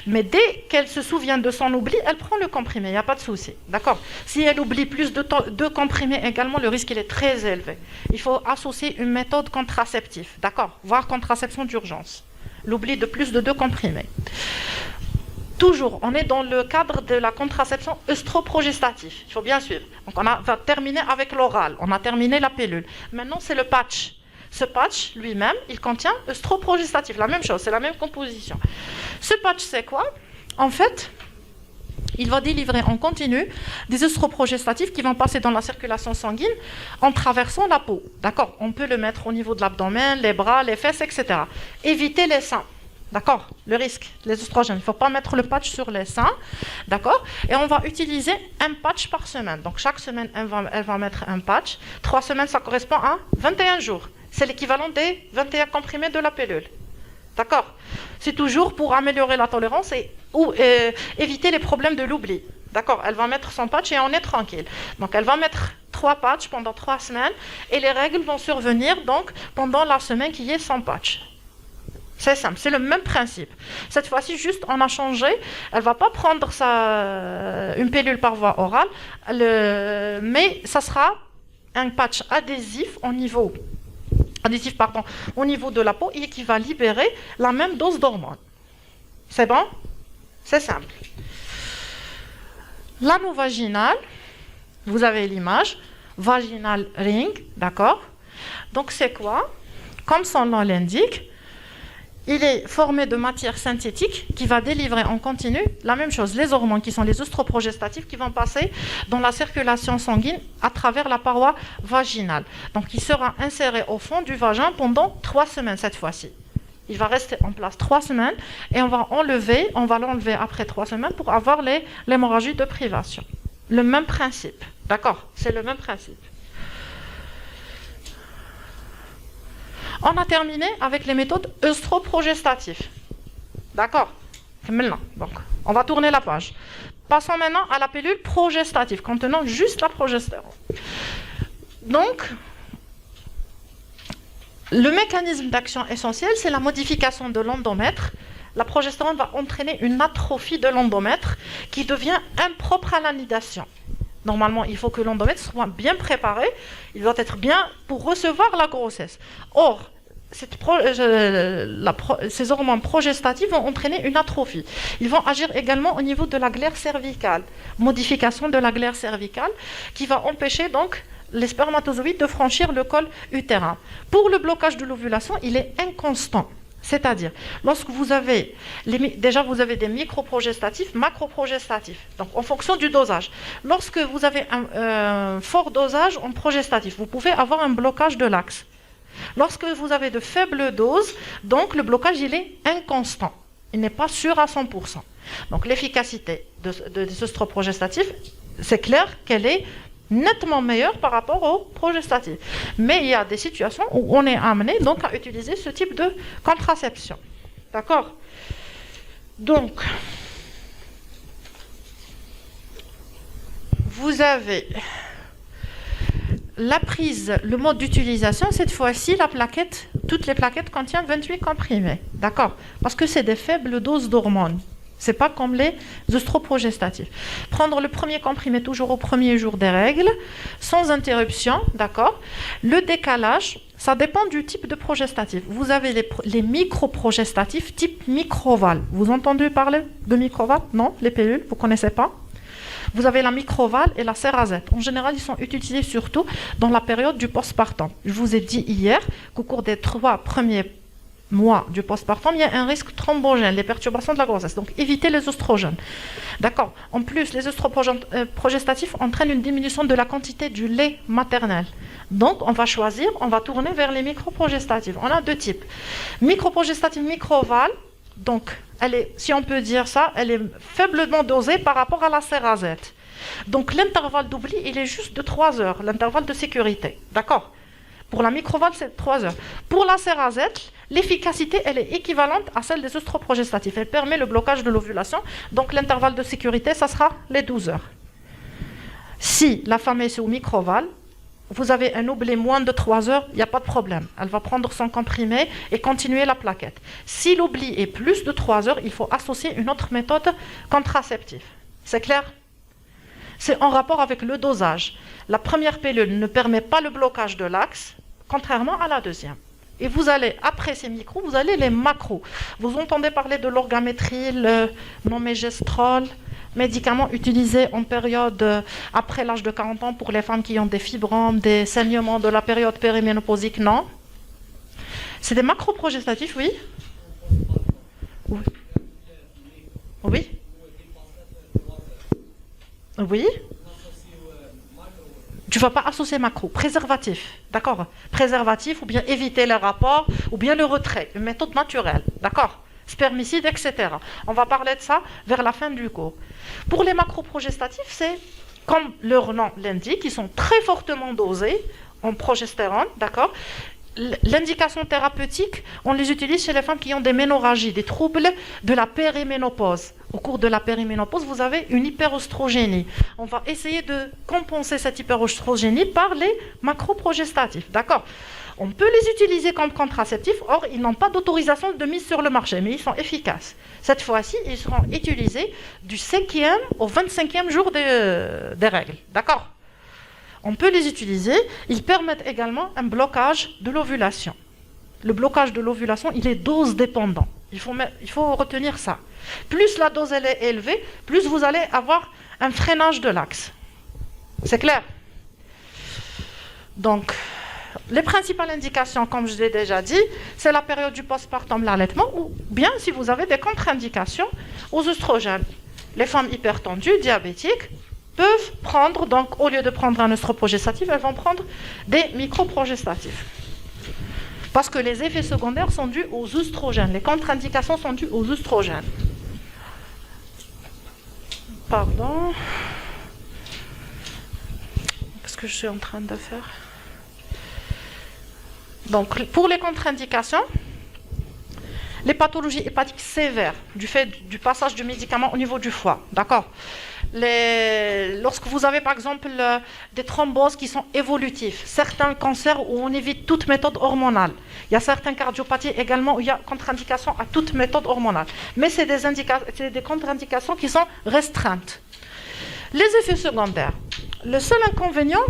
Mais dès qu'elle se souvient de son oubli, elle prend le comprimé, il n'y a pas de souci. D'accord? Si elle oublie plus de comprimés également, le risque il est très élevé. Il faut associer une méthode contraceptive. D'accord? Voire contraception d'urgence. L'oubli de plus de 2 comprimés. Toujours, on est dans le cadre de la contraception œstroprogestative. Il faut bien suivre. Donc on va terminer avec l'oral, on a terminé la pilule. Maintenant, c'est le patch. Ce patch, lui-même, il contient œstroprogestatif. La même chose, c'est la même composition. Ce patch, c'est quoi? En fait, il va délivrer en continu des œstroprogestatifs qui vont passer dans la circulation sanguine en traversant la peau. D'accord? On peut le mettre au niveau de l'abdomen, les bras, les fesses, etc. Éviter les seins. D'accord? Le risque, les œstrogènes. Il ne faut pas mettre le patch sur les seins. D'accord? Et on va utiliser un patch par semaine. Donc, chaque semaine, elle va mettre un patch. 3 semaines, ça correspond à 21 jours. C'est l'équivalent des 21 comprimés de la pilule. D'accord? C'est toujours pour améliorer la tolérance ou éviter les problèmes de l'oubli. D'accord? Elle va mettre son patch et on est tranquille. Donc, elle va mettre 3 patchs pendant 3 semaines et les règles vont survenir donc pendant la semaine qui est sans patch. C'est simple, c'est le même principe. Cette fois-ci, juste, on a changé. Elle ne va pas prendre une pilule par voie orale, mais ça sera un patch adhésif au niveau de la peau et qui va libérer la même dose d'hormones. C'est bon? C'est simple. L'anneau vaginal, vous avez l'image, vaginal ring, d'accord? Donc c'est quoi? Comme son nom l'indique, il est formé de matière synthétique qui va délivrer en continu la même chose, les hormones qui sont les œstroprogestatifs qui vont passer dans la circulation sanguine à travers la paroi vaginale. Donc il sera inséré au fond du vagin pendant 3 semaines cette fois-ci. Il va rester en place 3 semaines et on va l'enlever après 3 semaines pour avoir l'hémorragie de privation. Le même principe, d'accord? C'est le même principe. On a terminé avec les méthodes œstroprogestatives. D'accord? Donc, on va tourner la page. Passons maintenant à la pilule progestative, contenant juste la progestérone. Donc, le mécanisme d'action essentiel, c'est la modification de l'endomètre. La progestérone va entraîner une atrophie de l'endomètre qui devient impropre à l'anidation. Normalement, il faut que l'endomètre soit bien préparé, il doit être bien pour recevoir la grossesse. Or, ces hormones progestatives vont entraîner une atrophie. Ils vont agir également au niveau de la glaire cervicale, modification de la glaire cervicale qui va empêcher donc les spermatozoïdes de franchir le col utérin. Pour le blocage de l'ovulation, il est inconstant. C'est-à-dire, lorsque vous avez des microprogestatifs, macroprogestatifs, donc en fonction du dosage. Lorsque vous avez un fort dosage en progestatif, vous pouvez avoir un blocage de l'axe. Lorsque vous avez de faibles doses, donc le blocage il est inconstant. Il n'est pas sûr à 100%. Donc l'efficacité des œstroprogestatifs, c'est clair qu'elle est nettement meilleure par rapport aux progestatifs. Mais il y a des situations où on est amené donc à utiliser ce type de contraception. D'accord? Donc, vous avez la prise, le mode d'utilisation, cette fois-ci, la plaquette, toutes les plaquettes contiennent 28 comprimés. D'accord? Parce que c'est des faibles doses d'hormones. C'est pas comme les œstroprogestatifs. Prendre le premier comprimé toujours au premier jour des règles, sans interruption, d'accord? Le décalage, ça dépend du type de progestatif. Vous avez les microprogestatifs type Microval. Vous entendez parler de Microval? Non? Les pilules, vous connaissez pas? Vous avez la Microval et la Cerazette. En général, ils sont utilisés surtout dans la période du postpartum. Je vous ai dit hier qu'au cours des 3 premiers mois du postpartum, il y a un risque thrombogène, les perturbations de la grossesse. Donc, évitez les oestrogènes. D'accord. En plus, les œstroprogestatifs entraînent une diminution de la quantité du lait maternel. Donc, on va choisir, on va tourner vers les microprogestatifs. On a 2 types. Microprogestatif Microval, donc, elle est, si on peut dire ça, elle est faiblement dosée par rapport à la Cerazette. Donc, l'intervalle d'oubli, il est juste de 3 heures, l'intervalle de sécurité. D'accord? Pour la Microval, c'est 3 heures. Pour la Cerazette, l'efficacité, elle est équivalente à celle des œstroprogestatifs. Elle permet le blocage de l'ovulation. Donc, l'intervalle de sécurité, ça sera les 12 heures. Si la femme est sous Microval, vous avez un oubli moins de 3 heures, il n'y a pas de problème. Elle va prendre son comprimé et continuer la plaquette. Si l'oubli est plus de 3 heures, il faut associer une autre méthode contraceptive. C'est clair? C'est en rapport avec le dosage. La première pilule ne permet pas le blocage de l'axe, contrairement à la deuxième. Et vous allez, après ces micros, vous allez les macros. Vous entendez parler de l'orgamétril, non-mégestrol, médicaments utilisés en période après l'âge de 40 ans pour les femmes qui ont des fibromes, des saignements de la période périménopausique, non? C'est des macroprogestatifs, oui? Oui. Oui? Oui? Tu ne vas pas associer macro, préservatif, d'accord? Préservatif ou bien éviter les rapports ou bien le retrait, une méthode naturelle, d'accord? Spermicide, etc. On va parler de ça vers la fin du cours. Pour les macroprogestatifs, c'est comme leur nom l'indique, ils sont très fortement dosés en progestérone, d'accord? L'indication thérapeutique, on les utilise chez les femmes qui ont des ménorrhagies, des troubles de la périménopause. Au cours de la périménopause, vous avez une hyperostrogénie. On va essayer de compenser cette hyperostrogénie par les macroprogestatifs, d'accord? On peut les utiliser comme contraceptifs, or ils n'ont pas d'autorisation de mise sur le marché, mais ils sont efficaces. Cette fois-ci, ils seront utilisés du 5e au 25e jour des règles, d'accord? On peut les utiliser, ils permettent également un blocage de l'ovulation. Le blocage de l'ovulation, il est dose dépendant. Il faut retenir ça. Plus la dose elle est élevée, plus vous allez avoir un freinage de l'axe. C'est clair? Donc, les principales indications, comme je l'ai déjà dit, c'est la période du postpartum, l'allaitement, ou bien si vous avez des contre-indications aux œstrogènes. Les femmes hypertendues, diabétiques, peuvent prendre, donc au lieu de prendre un œstroprogestatif, elles vont prendre des microprogestatifs. Parce que les effets secondaires sont dus aux œstrogènes. Les contre-indications sont dues aux œstrogènes. Pardon. Qu'est-ce que je suis en train de faire? Donc, pour les contre-indications, les pathologies hépatiques sévères du fait du passage du médicament au niveau du foie, d'accord? Lorsque vous avez par exemple des thromboses qui sont évolutives, certains cancers où on évite toute méthode hormonale, il y a certaines cardiopathies également où il y a contre-indication à toute méthode hormonale, mais c'est des contre-indications qui sont restreintes. Les effets secondaires, le seul inconvénient,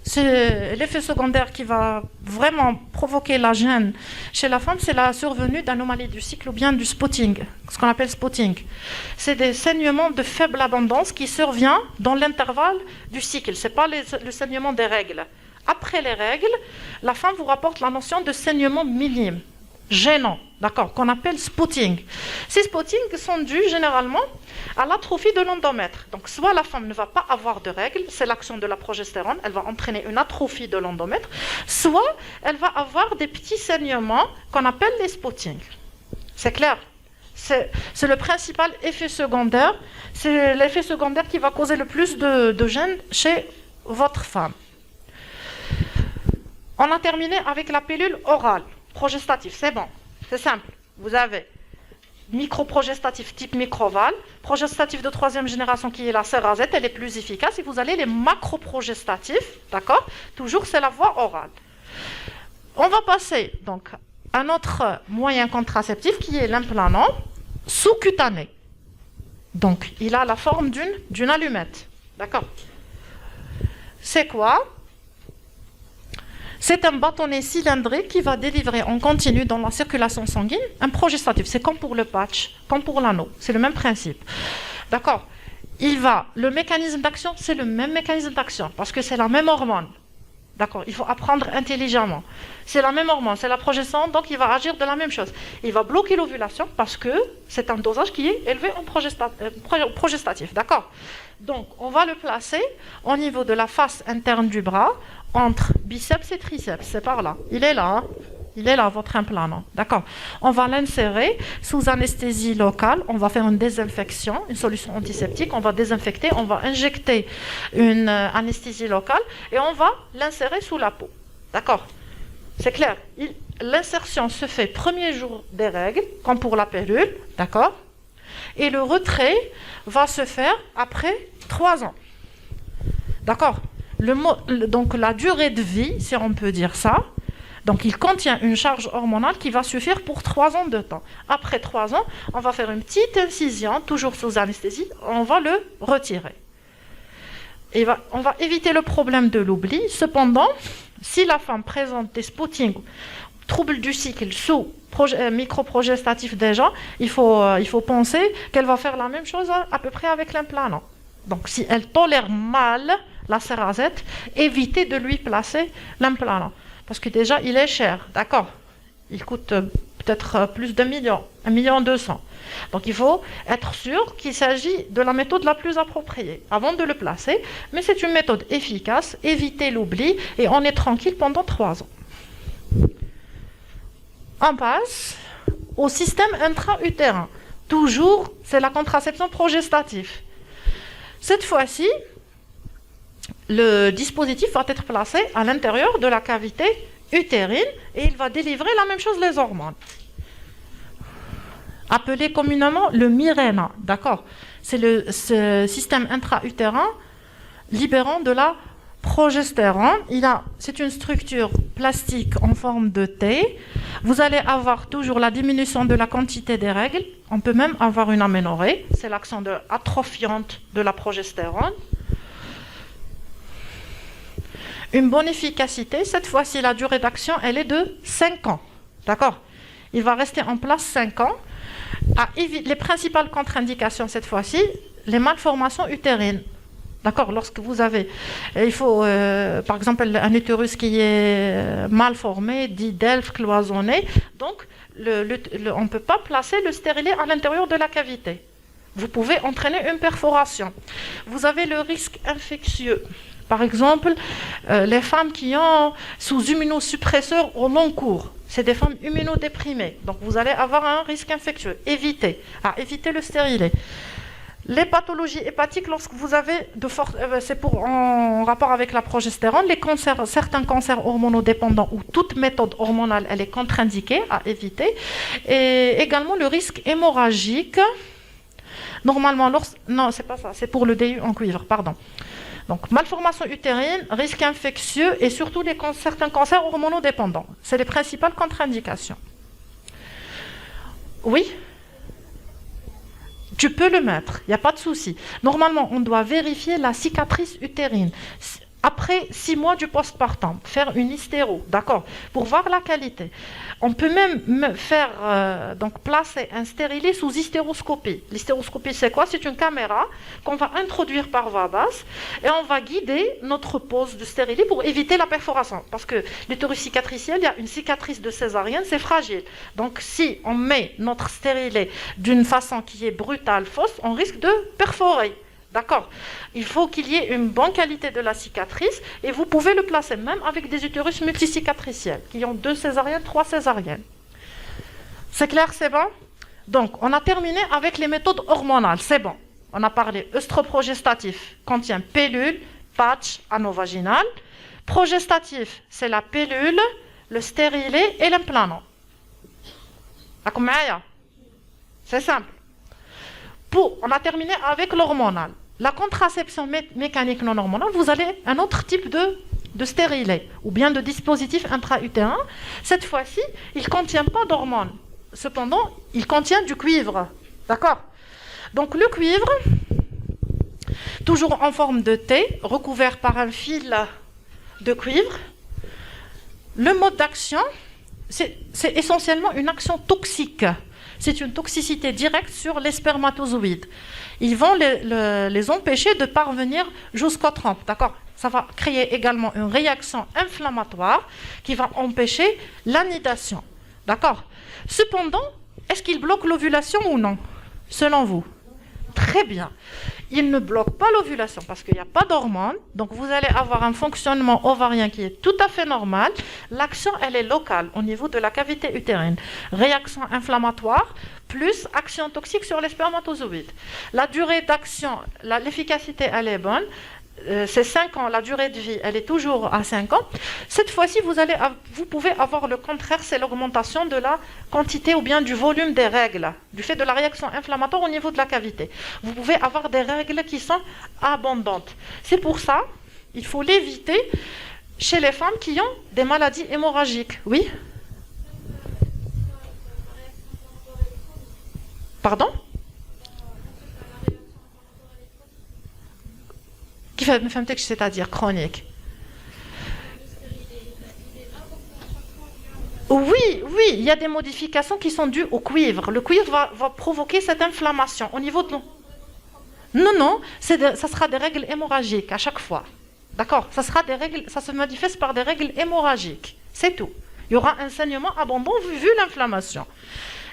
c'est l'effet secondaire qui va vraiment provoquer la gêne chez la femme, c'est la survenue d'anomalies du cycle ou bien du spotting, ce qu'on appelle spotting. C'est des saignements de faible abondance qui surviennent dans l'intervalle du cycle, ce n'est pas le saignement des règles. Après les règles, la femme vous rapporte la notion de saignement minime, gênant, d'accord, qu'on appelle spotting. Ces spottings sont dus généralement à l'atrophie de l'endomètre. Donc, soit la femme ne va pas avoir de règles, c'est l'action de la progestérone, elle va entraîner une atrophie de l'endomètre, soit elle va avoir des petits saignements qu'on appelle les spottings. C'est clair? C'est le principal effet secondaire, c'est l'effet secondaire qui va causer le plus de gêne chez votre femme. On a terminé avec la pilule orale, progestative, c'est bon, c'est simple. Vous avez microprogestatif type microval, progestatif de troisième génération qui est la Cerazette, elle est plus efficace, et vous allez les macroprogestatifs, d'accord? Toujours c'est la voie orale. On va passer donc à un autre moyen contraceptif qui est l'implantant sous-cutané. Donc il a la forme d'une allumette, d'accord? C'est quoi? C'est un bâtonnet cylindrique qui va délivrer en continu dans la circulation sanguine un progestatif. C'est comme pour le patch, comme pour l'anneau. C'est le même principe. D'accord? Le mécanisme d'action, c'est le même mécanisme d'action parce que c'est la même hormone. D'accord? Il faut apprendre intelligemment. C'est la même hormone, c'est la progestérone, donc il va agir de la même chose. Il va bloquer l'ovulation parce que c'est un dosage qui est élevé en progestatif. D'accord? Donc, on va le placer au niveau de la face interne du bras, entre biceps et triceps. C'est par là. Il est là. Hein? Il est là, votre implantant. D'accord? On va l'insérer sous anesthésie locale. On va faire une désinfection, une solution antiseptique. On va désinfecter. On va injecter une anesthésie locale et on va l'insérer sous la peau. D'accord? C'est clair. L'insertion se fait premier jour des règles, comme pour la pilule. D'accord? Et le retrait va se faire après 3 ans. D'accord? Donc la durée de vie, si on peut dire ça, donc il contient une charge hormonale qui va suffire pour 3 ans de temps. Après 3 ans, on va faire une petite incision, toujours sous anesthésie, on va le retirer. Et on va éviter le problème de l'oubli. Cependant, si la femme présente des spottings, troubles du cycle sous microprogestatif déjà, il faut penser qu'elle va faire la même chose à peu près avec l'implantant. Donc si elle tolère mal la Cerazette, évitez de lui placer l'implantant. Parce que déjà, il est cher, d'accord? Il coûte peut-être plus d'1 million, 1,2 million. Donc il faut être sûr qu'il s'agit de la méthode la plus appropriée avant de le placer. Mais c'est une méthode efficace, évitez l'oubli et on est tranquille pendant 3 ans. On passe au système intra-utérin. Toujours, c'est la contraception progestative. Cette fois-ci, le dispositif va être placé à l'intérieur de la cavité utérine et il va délivrer la même chose, les hormones. Appelé communément le Mirena, d'accord? C'est ce système intra-utérin libérant de la progestérone. C'est une structure plastique en forme de T. Vous allez avoir toujours la diminution de la quantité des règles. On peut même avoir une aménorrhée. C'est l'action atrophiante de la progestérone. Une bonne efficacité. Cette fois-ci, la durée d'action, elle est de 5 ans. D'accord? Il va rester en place 5 ans. Les principales contre-indications cette fois-ci, les malformations utérines. D'accord, lorsque vous avez, il faut, par exemple, un utérus qui est mal formé, dit delphes, cloisonné, donc on ne peut pas placer le stérilet à l'intérieur de la cavité. Vous pouvez entraîner une perforation. Vous avez le risque infectieux. Par exemple, les femmes qui ont sous immunosuppresseurs au long cours, c'est des femmes immunodéprimées. Donc vous allez avoir un risque infectieux. Évitez le stérilet. Les pathologies hépatiques, lorsque vous avez c'est en rapport avec la progestérone, certains cancers hormonodépendants ou toute méthode hormonale, elle est contre-indiquée à éviter. Et également le risque hémorragique. Normalement, non, c'est pas ça, c'est pour le DU en cuivre, pardon. Donc, malformation utérine, risque infectieux et surtout certains cancers hormonodépendants. C'est les principales contre-indications. Oui? Tu peux le mettre, il n'y a pas de souci. Normalement, on doit vérifier la cicatrice utérine. après 6 mois du postpartum, faire une hystéro, d'accord, pour voir la qualité. On peut même faire, donc placer un stérilet sous hystéroscopie. L'hystéroscopie, c'est quoi? C'est une caméra qu'on va introduire par voie basse et on va guider notre pose de stérilet pour éviter la perforation. Parce que l'utérus cicatriciel, il y a une cicatrice de césarienne, c'est fragile. Donc si on met notre stérilet d'une façon qui est brutale, fausse, on risque de perforer. D'accord. Il faut qu'il y ait une bonne qualité de la cicatrice et vous pouvez le placer même avec des utérus multicicatriciels qui ont 2 césariennes, 3 césariennes. C'est clair, c'est bon? Donc, on a terminé avec les méthodes hormonales, c'est bon. On a parlé œstroprogestatif, contient pilule, patch anovaginal. Progestatif, c'est la pilule, le stérilet et l'implantat. C'est simple. On a terminé avec l'hormonal. La contraception mécanique non hormonale, vous avez un autre type de stérilet ou bien de dispositif intra-utérin. Cette fois-ci, il ne contient pas d'hormones. Cependant, il contient du cuivre. D'accord? Donc le cuivre, toujours en forme de T, recouvert par un fil de cuivre. Le mode d'action, c'est essentiellement une action toxique. C'est une toxicité directe sur les spermatozoïdes. Ils vont les empêcher de parvenir jusqu'au trompe, d'accord? Ça va créer également une réaction inflammatoire qui va empêcher l'anidation, d'accord? Cependant, est-ce qu'il bloque l'ovulation ou non, selon vous? Très bien. Il ne bloque pas l'ovulation parce qu'il n'y a pas d'hormones. Donc, vous allez avoir un fonctionnement ovarien qui est tout à fait normal. L'action, elle est locale au niveau de la cavité utérine. Réaction inflammatoire plus action toxique sur les spermatozoïdes. La durée d'action, l'efficacité, elle est bonne. C'est 5 ans, la durée de vie, elle est toujours à 5 ans. Cette fois-ci, vous pouvez avoir le contraire, c'est l'augmentation de la quantité ou bien du volume des règles, du fait de la réaction inflammatoire au niveau de la cavité. Vous pouvez avoir des règles qui sont abondantes. C'est pour ça, il faut l'éviter chez les femmes qui ont des maladies hémorragiques. Oui? Pardon? C'est-à-dire chronique. Oui, oui, il y a des modifications qui sont dues au cuivre. Le cuivre va provoquer cette inflammation au niveau de... Non, non, ça sera des règles hémorragiques à chaque fois. D'accord? Ça se manifeste par des règles hémorragiques. C'est tout. Il y aura un saignement abondant vu l'inflammation.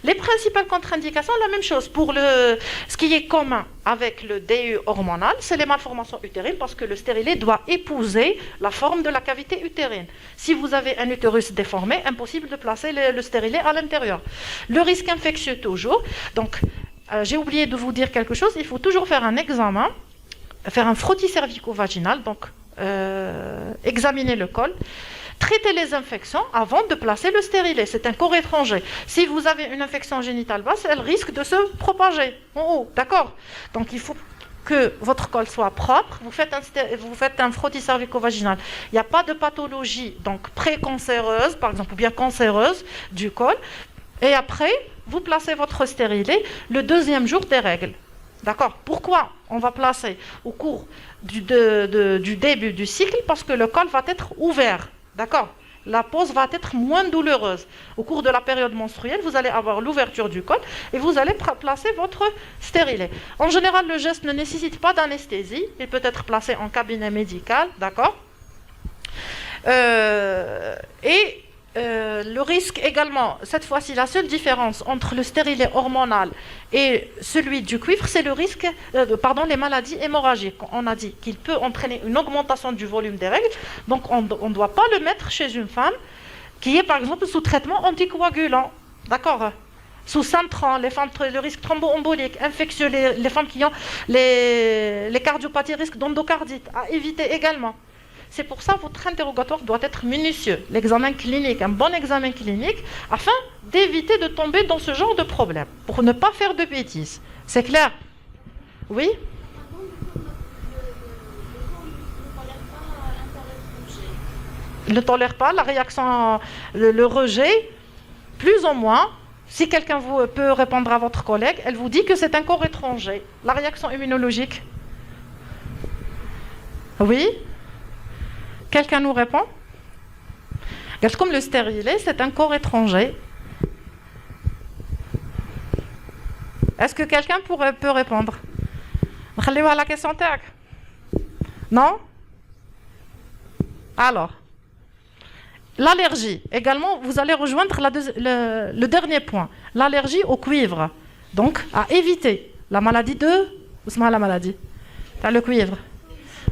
Les principales contre-indications, la même chose. Pour ce qui est commun avec le DU hormonal, c'est les malformations utérines parce que le stérilet doit épouser la forme de la cavité utérine. Si vous avez un utérus déformé, impossible de placer le stérilet à l'intérieur. Le risque infectieux toujours. Donc, j'ai oublié de vous dire quelque chose. Il faut toujours faire un examen, faire un frottis cervico-vaginal, donc examiner le col. Traiter les infections avant de placer le stérilet. C'est un corps étranger. Si vous avez une infection génitale basse, elle risque de se propager en haut. D'accord? Donc, il faut que votre col soit propre. Vous faites un frottis cervico-vaginal. Il n'y a pas de pathologie donc précancéreuse, par exemple, ou bien cancéreuse du col. Et après, vous placez votre stérilet le 2e jour des règles. D'accord? Pourquoi on va placer au cours du début du cycle? Parce que le col va être ouvert. D'accord? La pose va être moins douloureuse. Au cours de la période menstruelle, vous allez avoir l'ouverture du col et vous allez placer votre stérilet. En général, le geste ne nécessite pas d'anesthésie. Il peut être placé en cabinet médical. D'accord? Le risque également, cette fois-ci, la seule différence entre le stérilet hormonal et celui du cuivre, c'est le risque, les maladies hémorragiques. On a dit qu'il peut entraîner une augmentation du volume des règles, donc on ne doit pas le mettre chez une femme qui est par exemple sous traitement anticoagulant. D'accord? Sous Santran, les femmes, le risque thromboembolique, infectieux, les femmes qui ont les cardiopathies, risque d'endocardite, à éviter également. C'est pour ça que votre interrogatoire doit être minutieux. L'examen clinique, un bon examen clinique, afin d'éviter de tomber dans ce genre de problème, pour ne pas faire de bêtises. C'est clair? Oui? Ne tolère pas la réaction, le rejet, plus ou moins. Si quelqu'un peut répondre à votre collègue, elle vous dit que c'est un corps étranger. La réaction immunologique? Oui? Quelqu'un nous répond? Comme le stérilet, c'est un corps étranger. Est-ce que quelqu'un peut répondre? نخليوها la question تاعك. Non? Alors, l'allergie. Également, vous allez rejoindre le dernier point. L'allergie au cuivre. Donc, à éviter. La maladie de... Où c'est la maladie? T'as le cuivre.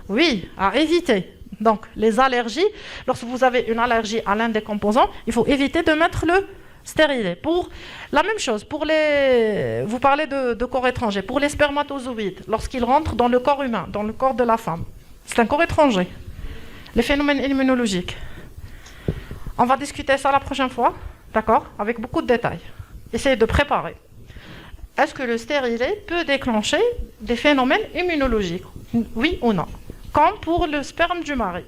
Oui, à éviter. Donc, les allergies, lorsque vous avez une allergie à l'un des composants, il faut éviter de mettre le stérilet. Pour la même chose, vous parlez de corps étranger. Pour les spermatozoïdes, lorsqu'ils rentrent dans le corps humain, dans le corps de la femme, c'est un corps étranger. Les phénomènes immunologiques. On va discuter ça la prochaine fois, d'accord? Avec beaucoup de détails. Essayez de préparer. Est-ce que le stérilet peut déclencher des phénomènes immunologiques? Oui ou non? Comme pour le sperme du mari.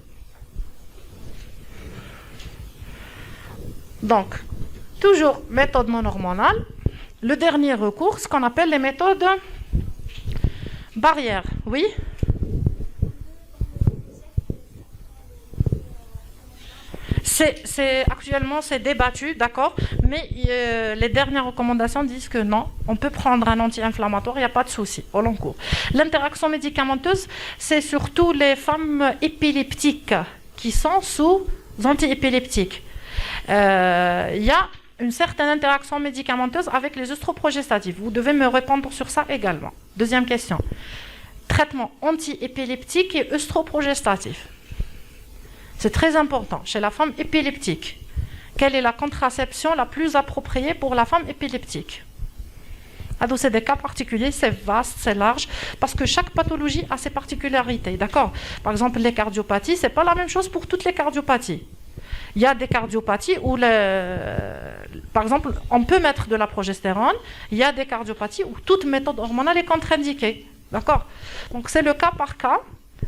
Donc, toujours méthode monohormonale. Le dernier recours, ce qu'on appelle les méthodes barrières. Oui? Actuellement, c'est débattu, d'accord, mais les dernières recommandations disent que non, on peut prendre un anti-inflammatoire, il n'y a pas de souci au long cours. L'interaction médicamenteuse, c'est surtout les femmes épileptiques qui sont sous antiépileptiques. Il y a une certaine interaction médicamenteuse avec les œstroprogestatifs. Vous devez me répondre sur ça également. Deuxième question. Traitement antiépileptique et œstroprogestatif. C'est très important chez la femme épileptique. Quelle est la contraception la plus appropriée pour la femme épileptique? C'est des cas particuliers, c'est vaste, c'est large, parce que chaque pathologie a ses particularités, d'accord? Par exemple, les cardiopathies, c'est pas la même chose pour toutes les cardiopathies. Il y a des cardiopathies où, par exemple, on peut mettre de la progestérone. Il y a des cardiopathies où toute méthode hormonale est contre-indiquée, d'accord? Donc c'est le cas par cas.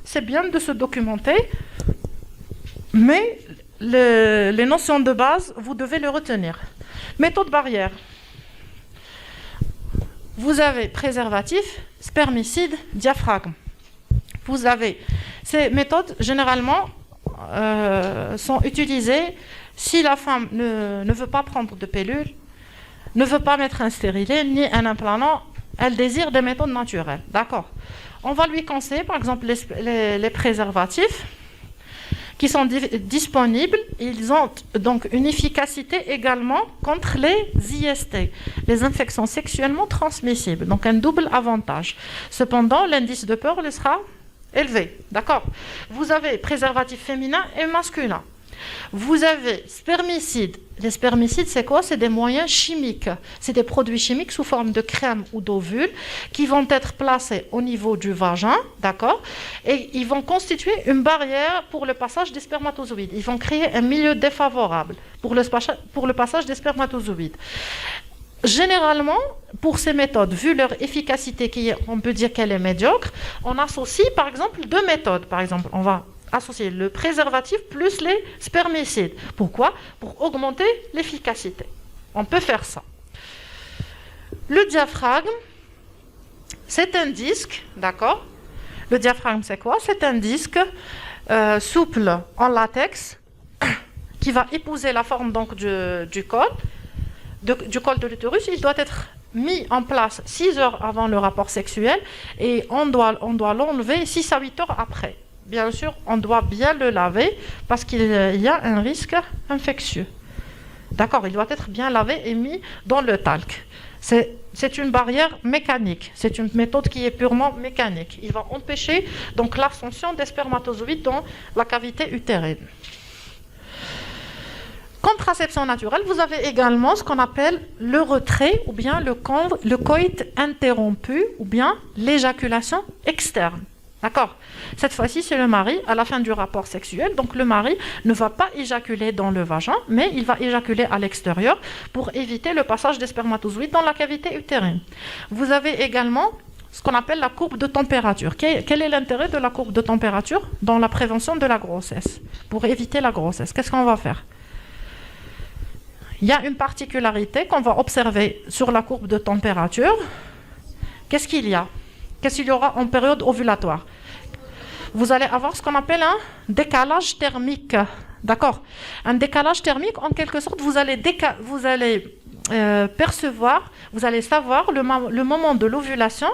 C'est bien de se documenter. Mais les notions de base, vous devez les retenir. Méthode barrière. Vous avez préservatif, spermicide, diaphragme. Vous avez ces méthodes, généralement, sont utilisées si la femme ne veut pas prendre de pilule, ne veut pas mettre un stérilet ni un implantant, elle désire des méthodes naturelles. D'accord. On va lui conseiller, par exemple, les préservatifs qui sont disponibles. Ils ont donc une efficacité également contre les IST, les infections sexuellement transmissibles, donc un double avantage. Cependant, l'indice de peur le sera élevé, d'accord? Vous avez préservatif féminin et masculin. Vous avez spermicides. Les spermicides, c'est quoi? C'est des moyens chimiques. C'est des produits chimiques sous forme de crème ou d'ovule qui vont être placés au niveau du vagin, d'accord? Et ils vont constituer une barrière pour le passage des spermatozoïdes. Ils vont créer un milieu défavorable pour le passage des spermatozoïdes. Généralement, pour ces méthodes, vu leur efficacité, on peut dire qu'elle est médiocre, on associe par exemple deux méthodes. Par exemple, on va associer le préservatif plus les spermicides. Pourquoi? Pour augmenter l'efficacité. On peut faire ça. Le diaphragme, c'est un disque, d'accord? Le diaphragme, c'est quoi? C'est un disque souple en latex qui va épouser la forme donc du col. Du col de l'utérus. Il doit être mis en place 6 heures avant le rapport sexuel et on doit l'enlever 6 à 8 heures après. Bien sûr, on doit bien le laver parce qu'il y a un risque infectieux. D'accord, il doit être bien lavé et mis dans le talc. C'est une barrière mécanique. C'est une méthode qui est purement mécanique. Il va empêcher donc l'ascension des spermatozoïdes dans la cavité utérine. Contraception naturelle, vous avez également ce qu'on appelle le retrait ou bien le coït interrompu ou bien l'éjaculation externe. D'accord? Cette fois-ci, c'est le mari à la fin du rapport sexuel. Donc le mari ne va pas éjaculer dans le vagin, mais il va éjaculer à l'extérieur pour éviter le passage des spermatozoïdes dans la cavité utérine. Vous avez également ce qu'on appelle la courbe de température. Quel est l'intérêt de la courbe de température dans la prévention de la grossesse? Pour éviter la grossesse, qu'est-ce qu'on va faire? Il y a une particularité qu'on va observer sur la courbe de température. Qu'est-ce qu'il y a? Qu'est-ce qu'il y aura en période ovulatoire? vous allez avoir ce qu'on appelle un décalage thermique. D'accord? Un décalage thermique, en quelque sorte, vous allez percevoir, vous allez savoir le moment de l'ovulation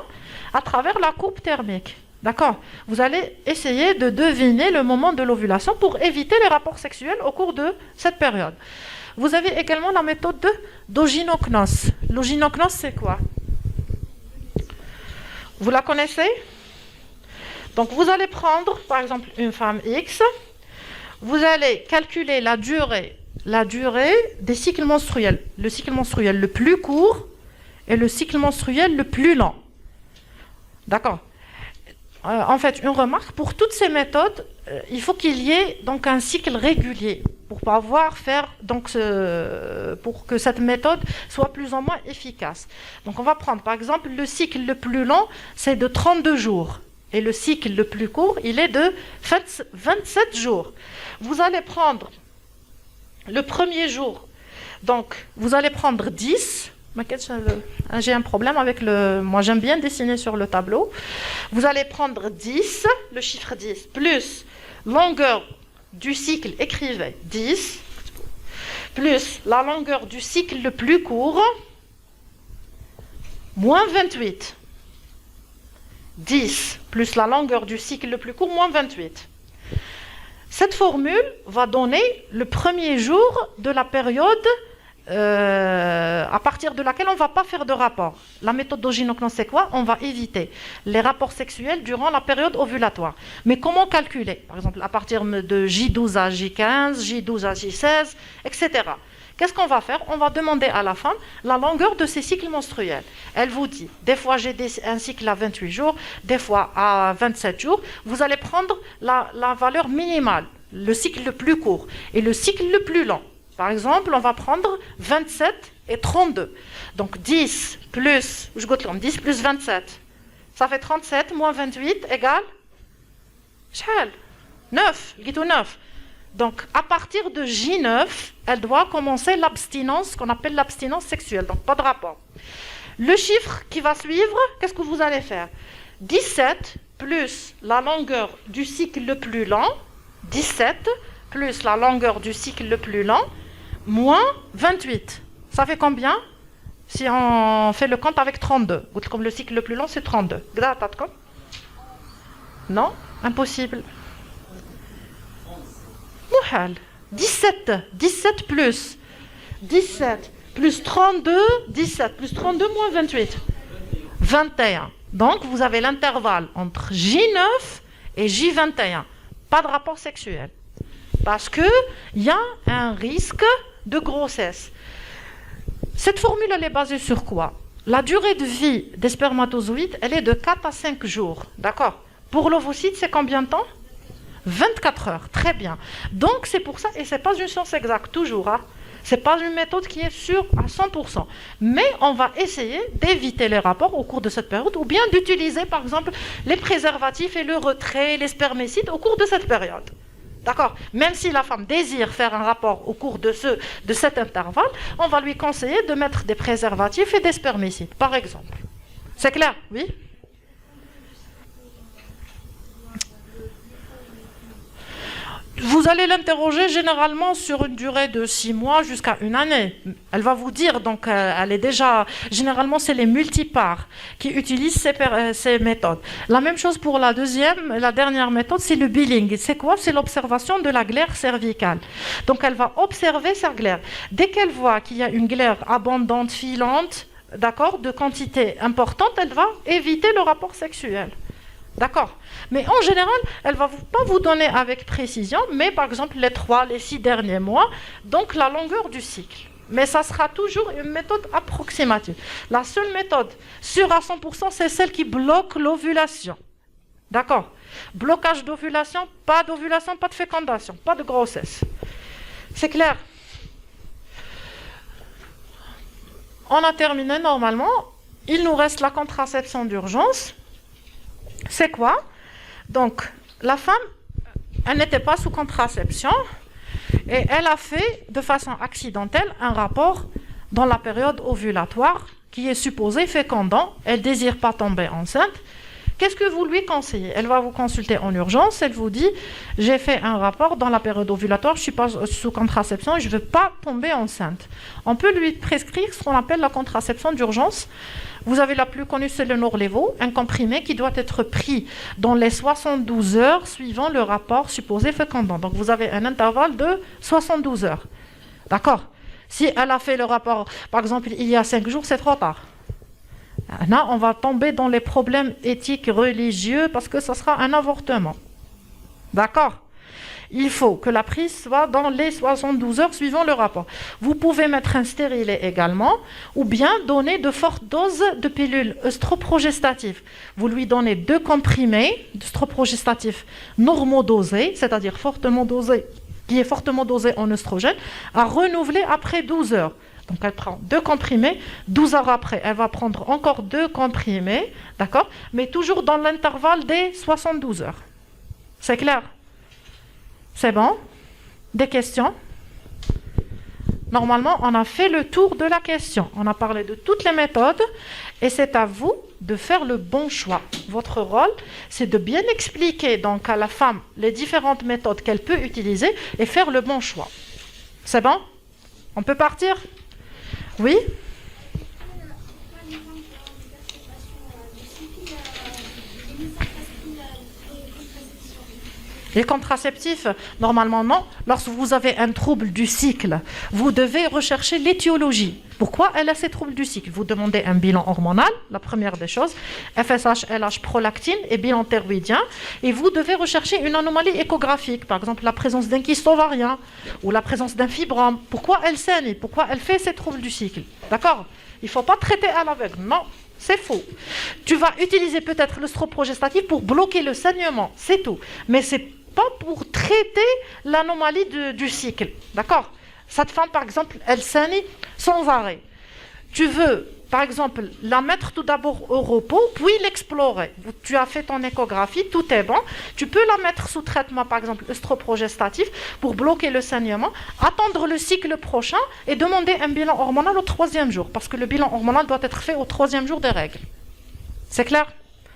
à travers la courbe thermique. D'accord? Vous allez essayer de deviner le moment de l'ovulation pour éviter les rapports sexuels au cours de cette période. Vous avez également la méthode d'Ogynochnos. L'Ogynochnos, c'est quoi? Vous la connaissez? Donc, vous allez prendre, par exemple, une femme X. Vous allez calculer la durée des cycles menstruels. Le cycle menstruel le plus court et le cycle menstruel le plus lent. D'accord? En fait, une remarque, pour toutes ces méthodes, il faut qu'il y ait donc un cycle régulier pour pour que cette méthode soit plus ou moins efficace. Donc, on va prendre, par exemple, le cycle le plus long, c'est de 32 jours. Et le cycle le plus court, il est de 27 jours. Vous allez prendre le premier jour, donc vous allez prendre 10. J'ai un problème avec moi j'aime bien dessiner sur le tableau. Vous allez prendre 10, le chiffre 10, plus longueur du cycle, écrivez 10, plus la longueur du cycle le plus court, moins 28. 10 plus la longueur du cycle le plus court, moins 28. Cette formule va donner le premier jour de la période à partir de laquelle on ne va pas faire de rapport. La méthode d'Ogynochnos, c'est quoi? On va éviter les rapports sexuels durant la période ovulatoire. Mais comment calculer? Par exemple, à partir de J12 à J15, J12 à J16, etc. Qu'est-ce qu'on va faire? On va demander à la femme la longueur de ses cycles menstruels. Elle vous dit, des fois j'ai un cycle à 28 jours, des fois à 27 jours. Vous allez prendre la valeur minimale, le cycle le plus court et le cycle le plus long. Par exemple, on va prendre 27 et 32. Donc 10 plus 27, ça fait 37 moins 28 égale 9. 9. Donc, à partir de J9, elle doit commencer l'abstinence, qu'on appelle l'abstinence sexuelle. Donc, pas de rapport. Le chiffre qui va suivre, qu'est-ce que vous allez faire? 17 plus la longueur du cycle le plus long, 17 plus la longueur du cycle le plus long, moins 28. Ça fait combien? Si on fait le compte avec 32. Comme le cycle le plus long, c'est 32. Non? Impossible. 17 plus 32, 17 plus 32 moins 28. 21. Donc, vous avez l'intervalle entre J9 et J21. Pas de rapport sexuel. Parce qu'il y a un risque de grossesse. Cette formule, elle est basée sur quoi? La durée de vie des spermatozoïdes, elle est de 4 à 5 jours. D'accord? Pour l'ovocyte, c'est combien de temps? 24 heures, très bien. Donc c'est pour ça, et ce n'est pas une science exacte toujours, hein. Ce n'est pas une méthode qui est sûre à 100%. Mais on va essayer d'éviter les rapports au cours de cette période, ou bien d'utiliser par exemple les préservatifs et le retrait, les spermicides au cours de cette période. D'accord? Même si la femme désire faire un rapport au cours de cet intervalle, on va lui conseiller de mettre des préservatifs et des spermicides, par exemple. C'est clair? Oui? Vous allez l'interroger généralement sur une durée de 6 mois jusqu'à 1 année. Elle va vous dire, donc elle est déjà... Généralement, c'est les multipares qui utilisent ces méthodes. La même chose pour la dernière méthode, c'est le billing. C'est quoi? C'est l'observation de la glaire cervicale. Donc, elle va observer sa glaire. Dès qu'elle voit qu'il y a une glaire abondante, filante, d'accord, de quantité importante, elle va éviter le rapport sexuel. D'accord. Mais en général, elle ne va pas vous donner avec précision, mais par exemple les 3, les 6 derniers mois, donc la longueur du cycle. Mais ça sera toujours une méthode approximative. La seule méthode sûre à 100%, c'est celle qui bloque l'ovulation. D'accord. Blocage d'ovulation, pas de fécondation, pas de grossesse. C'est clair? On a terminé normalement. Il nous reste la contraception d'urgence. C'est quoi? Donc, la femme, elle n'était pas sous contraception et elle a fait de façon accidentelle un rapport dans la période ovulatoire qui est supposé fécondant. Elle ne désire pas tomber enceinte. Qu'est-ce que vous lui conseillez? Elle va vous consulter en urgence, elle vous dit, j'ai fait un rapport dans la période ovulatoire, je suis pas sous contraception et je veux pas tomber enceinte. On peut lui prescrire ce qu'on appelle la contraception d'urgence. Vous avez la plus connue, c'est le Norlevo, un comprimé qui doit être pris dans les 72 heures suivant le rapport supposé fécondant. Donc vous avez un intervalle de 72 heures. D'accord? Si elle a fait le rapport, par exemple, il y a 5 jours, c'est trop tard. Là, on va tomber dans les problèmes éthiques, religieux, parce que ça sera un avortement. D'accord? Il faut que la prise soit dans les 72 heures suivant le rapport. Vous pouvez mettre un stérilet également, ou bien donner de fortes doses de pilules œstroprogestatives. Vous lui donnez 2 comprimés d'œstroprogestatifs normaux dosés, c'est-à-dire fortement dosés, qui est fortement dosé en œstrogène, à renouveler après 12 heures. Donc elle prend 2 comprimés, 12 heures après, elle va prendre encore 2 comprimés, d'accord? Mais toujours dans l'intervalle des 72 heures. C'est clair? C'est bon? Des questions? Normalement, on a fait le tour de la question. On a parlé de toutes les méthodes et c'est à vous de faire le bon choix. Votre rôle, c'est de bien expliquer donc à la femme les différentes méthodes qu'elle peut utiliser et faire le bon choix. C'est bon? On peut partir? Oui? Les contraceptifs, normalement non. Lorsque vous avez un trouble du cycle, vous devez rechercher l'étiologie. Pourquoi elle a ces troubles du cycle? Vous demandez un bilan hormonal, la première des choses, FSH, LH, prolactine et bilan thyroïdien. Et vous devez rechercher une anomalie échographique, par exemple la présence d'un kyste ovarien ou la présence d'un fibrome. Pourquoi elle saigne? Pourquoi elle fait ces troubles du cycle? D'accord? Il ne faut pas traiter à l'aveugle, non. C'est faux. Tu vas utiliser peut-être l'œstroprogestatif pour bloquer le saignement, c'est tout. Mais c'est pas pour traiter l'anomalie du cycle. D'accord? Cette femme, par exemple, elle saigne sans arrêt. Tu veux, par exemple, la mettre tout d'abord au repos, puis l'explorer. Tu as fait ton échographie, tout est bon. Tu peux la mettre sous traitement, par exemple, œstroprogestatif, pour bloquer le saignement, attendre le cycle prochain et demander un bilan hormonal au 3e jour. Parce que le bilan hormonal doit être fait au 3e jour des règles. C'est clair?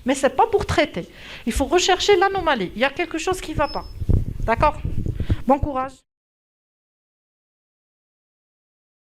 Mais ce n'est pas pour traiter. Il faut rechercher l'anomalie. Il y a quelque chose qui ne va pas. D'accord? Bon courage.